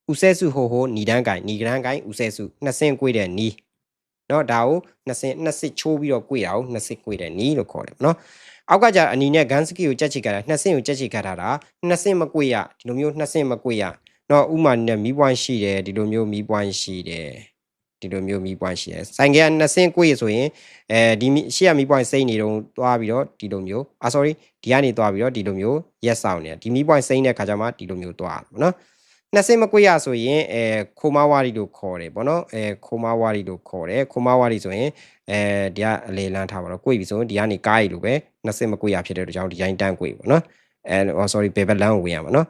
ဦးဆဲစုဟိုနီဒန်းကင်နီဒန်းကင်ဦးဆဲစု2ဆင့်꿰တဲ့နီเนาะဒါကို2ဆင့်ချိုးပြီးတော့꿰တာကို2ဆင့်꿰တဲ့နီလို့ခေါ်တယ်เนาะအောက်ကကြအနီနဲ့ဂန်စကီကိုကြက်ချိခတ်တာ2ဆင့်ကိုကြက်ချိခတ်ထားတာ2ဆင့်မ꿰ရဒီလိုမျိုး2ဆင့်မ꿰ရเนาะဥမာနဲ့မီးပွိုင်းရှိတယ်ဒီလိုမျိုးမီးပွိုင်းရှိတယ်ဒီလိုမျိုးမီးပွိုင်းရှိတယ်ဆိုင်က2ဆင့်꿰ဆိုရင်ဒီရှေ့ကမီးပွိုင်းစိမ့်နေတော့သွားပြီးတော့ဒီလိုမျိုးsorry ဒီကနေသွားပြီးတော့ဒီလိုမျိုးရက်ဆောင်နေဒီမီးပွိုင်းစိမ့်တဲ့ခါကျမှဒီလိုမျိုးသွားတာเนาะ2ဆင့်မ꿰ရဆိုရင်ခိုမာဝါရီလို့ခေါ်တယ်ပေါ့နော်ခိုမာဝါရီလို့ခေါ်တယ်ခိုမာဝါရီဆိုရင်ဒီကအလေလန်းထားပါတော့꿰ပြီဆိုရင်ဒီကနေကားရီလို့ပဲ2ဆင့်မ꿰ရဖြစ်တဲ့အတွက်ကြောင့်ဒီတိုင်းတန်း꿰ပေါ့နော်sorry ဘယ်ဘက်လမ်းကိုဝင်ရမှာနော်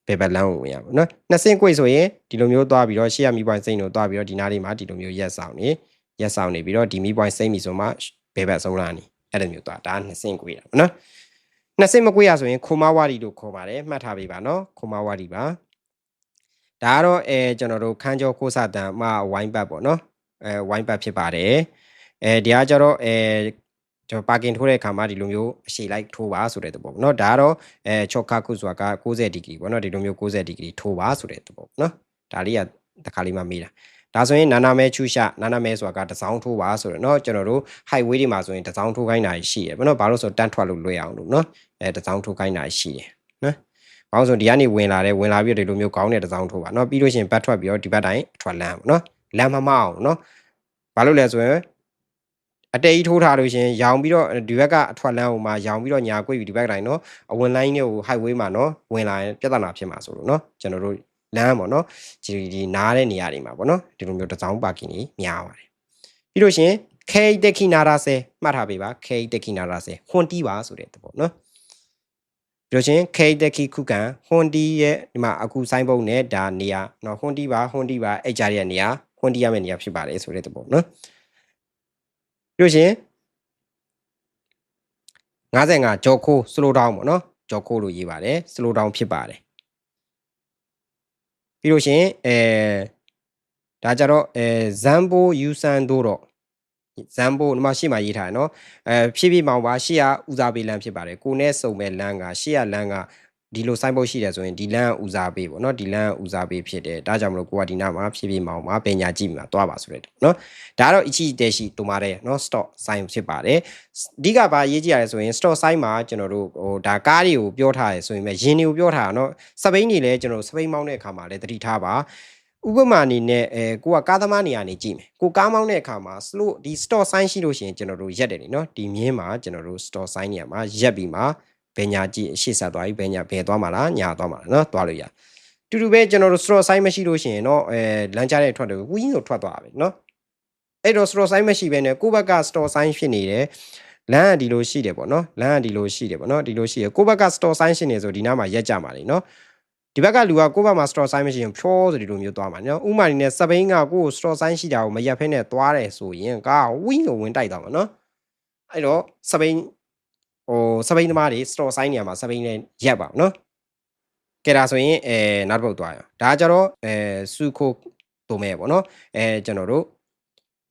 ဘယ်ဘက်လမ်းကိုဝင်ရမှာနော်2ဆင့်꿰ဆိုရင်ဒီလိုမျိုးသွားပြီးတော့ရှေ့ကမီးပွိုင်းစိမ့်လို့သွားပြီးတော့ဒီနားလေးမှာဒီလိုမျိုးရက်ဆောင်နေပြီးတော့ဒီမီးပွိုင်းစိမ့်ပြီဆိုမှဘယ်ဘက်ဆုံးလာနေအဲ့လိုမျိုးသွားဒါ2ဆင့်꿰တာပေါ့နော်2ဆင့်မ꿰ရဆိုရင်ခိုမာဝါရီလို့ခေါ်ပါတယ်မှတ်ထားပေးပါနော်ခိုမာဝါရီပါဒါကတော့ကျွန်တော်တို့ခန်းကျော်ခိုးစာတန်မှဝိုင်းပတ်ပေါ့နော်ဝိုင်းပတ်ဖြစ်ပါတယ်ဒီကကျတော့ကျွန်တော်ပါကင်ထိုးတဲ့အခါမှာဒီလိုမျိုးအရှိလိုက်ထိုးပါဆိုတဲ့သဘောပေါ့နော်ဒါကတော့ချော့ခါခုဆိုတာက90ဒီဂရီပေါ့နော်ဒီလိုမျိုး90ဒီဂရီထိုးပါဆိုတဲ့သဘောပေါ့နော်ဒါလေးကတစ်ခါလေးမှမေးတာဒါဆိုရင်နာနာမဲချူရှာနာနာမဲဆိုတာကတစောင်းထိုးပါဆိုတော့เนาะကျွန်တော်တို့ highway တွေမှာဆိုရင်တစောင်းထိုးခိုင်းတာရှိတယ်ပေါ့နော်ဘာလို့ဆိုတန်းထွက်လို့လွယ်အောင်လို့เนาะတစောင်းထိုးခိုင်းတာရှိတယ်နော်ဘာလို့ဆိုဒီကနေဝင်လာပြီးတော့ဒီလိုမျိုးကောင်းတဲ့တစောင်းထိုးပါเนาะပြီးလို့ရှိရင်ဘတ်ထွက်ပြီးတော့ဒီဘက်တိုင်းထွက်လမ်းပေါ့เนาะလမ်းမမအောင်เนาะဘာလို့လဲဆိုရင်အတေးထိုးထားလို့ရှင်ရောင်ပြီးတော့ဒီဘက်ကအထွက်လမ်းဟိုမှာရောင်ပြီးတော့ညာကွေ့ပြီးဒီဘက်တိုင်းเนาะအဝင်လိုင်းတွေကို highway မှာเนาะဝင်လာရင်ပြဿနာဖြစ်မှာဆိုလို့เนาะကျွန်တော်တို့လမ်းပေါ့เนาะဒီနားတဲ့နေရာတွေမှာပေါ့เนาะဒီလိုမျိုးတစောင်းပါကင်ကြီးများပါတယ်ပြီးလို့ရှင်ခေတခိနာရာဆေမှတ်ထားပေးပါခေတခိနာရာဆေဟွန်တီးပါဆိုတဲ့တပေါ့เนาะပြီးလို့ရှင်ခေတခိခုကန်ဟွန်တီးရဲ့ဒီမှာအခုဆိုင်းဘုတ်နဲ့ဒါနေရာเนาะဟွန်တီးပါအဲ့ကြားရဲ့နေရာဟွန်တီးရမယ့်နေရာဖြစ်ပါတယ်ဆိုတဲ့တပေါ့เนาะပြီးလို့ရှင်55ကြော်ခိုး slow down ပေါ့နော် ကြော်ခိုးလို့ရေးပါတယ် slow down ဖြစ်ပါတယ်ပြီးလို့ရှင်ဒါကြတော့ဇမ်ဘိုယူဆန်တို့တော့ဇမ်ဘိုဒီမှာရှေ့မှာရေးထားတယ်နော်ဖြည်းဖြည်းမောင်ပါရှေ့ကဦးစားပေးလမ်းဖြစ်ပါတယ်ကိုနဲ့စုံမဲ့လမ်းကရှေ့ကလမ်းကဒီလို sign ဘုတ်ရှိတယ်ဆိုရင်ဒီလမ်းဦးစားပေးပေါ့နော်ဒီလမ်းဦးစားပေးဖြစ်တယ်ဒါကြောင့်မလို့ကိုကဒီနားမှာဖြည်းဖြည်းမောင်ပါပညာကြည့်မှာတွားပါဆိုတဲ့နော်ဒါကတော့အချီတဲရှိတူမာတဲ့နော် stop sign ဖြစ်ပါတယ်အဓိကဘာရေးကြည့်ရလဲဆိုရင် stop sign မှာကျွန်တော်တို့ဟိုဒါကားတွေကိုပြောထားရဆိုရင်ပဲယင်တွေကိုပြောထားတာနော်စပိန်တွေလည်းကျွန်တော်စပိန်မောင်းတဲ့အခါမှာလည်းသတိထားပါဥပမာအနေနဲ့ကိုကကားသမားနေရာနေကြည့်မယ်ကိုကားမောင်းတဲ့အခါမှာ slow ဒီ stop sign ရှိလို့ရှိရင်ကျွန်တော်တို့ရက်တယ်နော်ဒီမြင်းမှာကျွန်တော်တို့ stop sign နေရာမှာရက်ပြီးမှဘယ်ညာကြည့်အရှိဆက်သွားပြီဘယ်ညာဘယ်သွားမှာလားညာသွားမှာလားနော်သွားလို့ရတူတူပဲကျွန်တော်တို့ stop sign မရှိလို့ရှိရင်တော့လမ်းကြားတဲ့ထွက်တယ်ဝင်းကိုထွက်သွားတာပဲနော်အဲ့တော့ stop sign မရှိဘဲနဲ့ကိုဘက်က stop sign ဖြစ်နေတယ်လမ်းကဒီလိုရှိတယ်ပေါ့နော်လမ်းကဒီလိုရှိတယ်ပေါ့နော်ဒီလိုရှိရကိုဘက်က stop sign ရှိနေဆိုဒီနားမှာရက်ကြမှာလေနော်ဒီဘက်ကလူကကိုဘက်မှာ stop sign မရှိရင်ဖြောဆိုဒီလိုမျိုးသွားမှာနော်ဥမာနေနဲ့စပိန်ကကို stop sign ရှိတာကိုမရက်ဖဲနဲ့သွားတယ်ဆိုရင်ကားဝင်းကိုဝင်တိုက်သွားမှာနော်အဲ့တော့စပိန်စပိန်သမားတွေ stop sign နေရာမှာစပိန်နဲ့ရက်ပါနော်ကဲဒါဆိုရင်နောက်တစ်ပုတ်သွားရအောင်ဒါကြတော့စုခိုတုံးမဲပေါ့နော်ကျွန်တော်တို့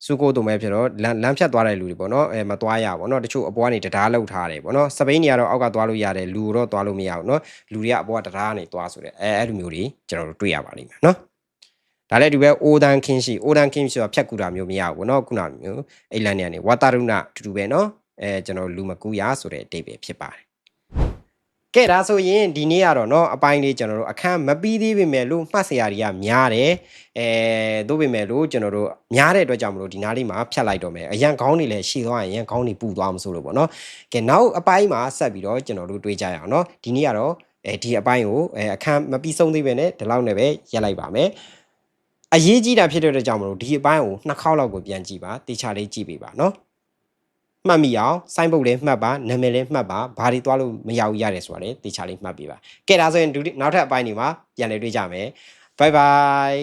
စုကိုတုံးမဲဖြစ်တော့လမ်းဖြတ်သွားတဲ့လူတွေပေါ့နော်မသွားရပါဘောနော်တချို့အပေါ်ကနေတရားလောက်ထားတယ်ပေါ့နော်စပိန်နေရာတော့အောက်ကသွားလို့ရတယ်လူတော့သွားလို့မရဘူးနော်လူတွေကအပေါ်ကတရားကနေသွားဆိုတဲ့အဲ့လိုမျိုးတွေကျွန်တော်တို့တွေ့ရပါလိမ့်မယ်နော်ဒါလည်းဒီပဲအိုဒန်ခင်းရှိဆိုတာဖြတ်ကူတာမျိုးမရဘူးပေါ့နော်ခုနမျိုးအိလန်နေကနေဝါတာရုဏတူတူပဲနော်ကျွန်တော်လူမကူရဆိုတဲ့အတိတ်ပဲဖြစ်ပါတယ်ကဲဒါဆိုရင်ဒီနေ့ကတော့เนาะအပိုင်းလေးကျွန်တော်တို့အခန်းမပြီးသေးပေမဲ့လို့မှတ်စရာတွေကများတယ်သို့ပေမဲ့လို့ကျွန်တော်တို့များတဲ့အတွက်ကြောင့်မလို့ဒီနားလေးမှာဖြတ်လိုက်တော့မယ်အရန်ခေါင်းတွေလည်းရှည်သွားရင်ခေါင်းတွေပူသွားမှဆိုလို့ပေါ့เนาะကဲနောက်အပိုင်းမှာဆက်ပြီးတော့ကျွန်တော်တို့တွေးကြရအောင်เนาะဒီနေ့ကတော့ဒီအပိုင်းကိုအခန်းမပြီးဆုံးသေးပဲနဲ့ဒီလောက်နဲ့ပဲရက်လိုက်ပါမယ်အရေးကြီးတာဖြစ်တဲ့အတွက်ကြောင့်မလို့ဒီအပိုင်းကို2ခေါက်လောက်ကိုပြန်ကြည့်ပါတေချာလေးကြည့်ပေးပါเนาะမှတ်မိအောင်စိုင်းပုတ်လေးမှတ်ပါနာမည်လေးမှတ်ပါဘာတွေသွားလို့မရဘူးရတယ်ဆိုတာလေတေချာလေးမှတ်ပေးပါကဲဒါဆိုရင်နောက်ထပ်အပိုင်းတွေမှာပြန်လည်တွေ့ကြမယ်ဘိုင်ဘိုင်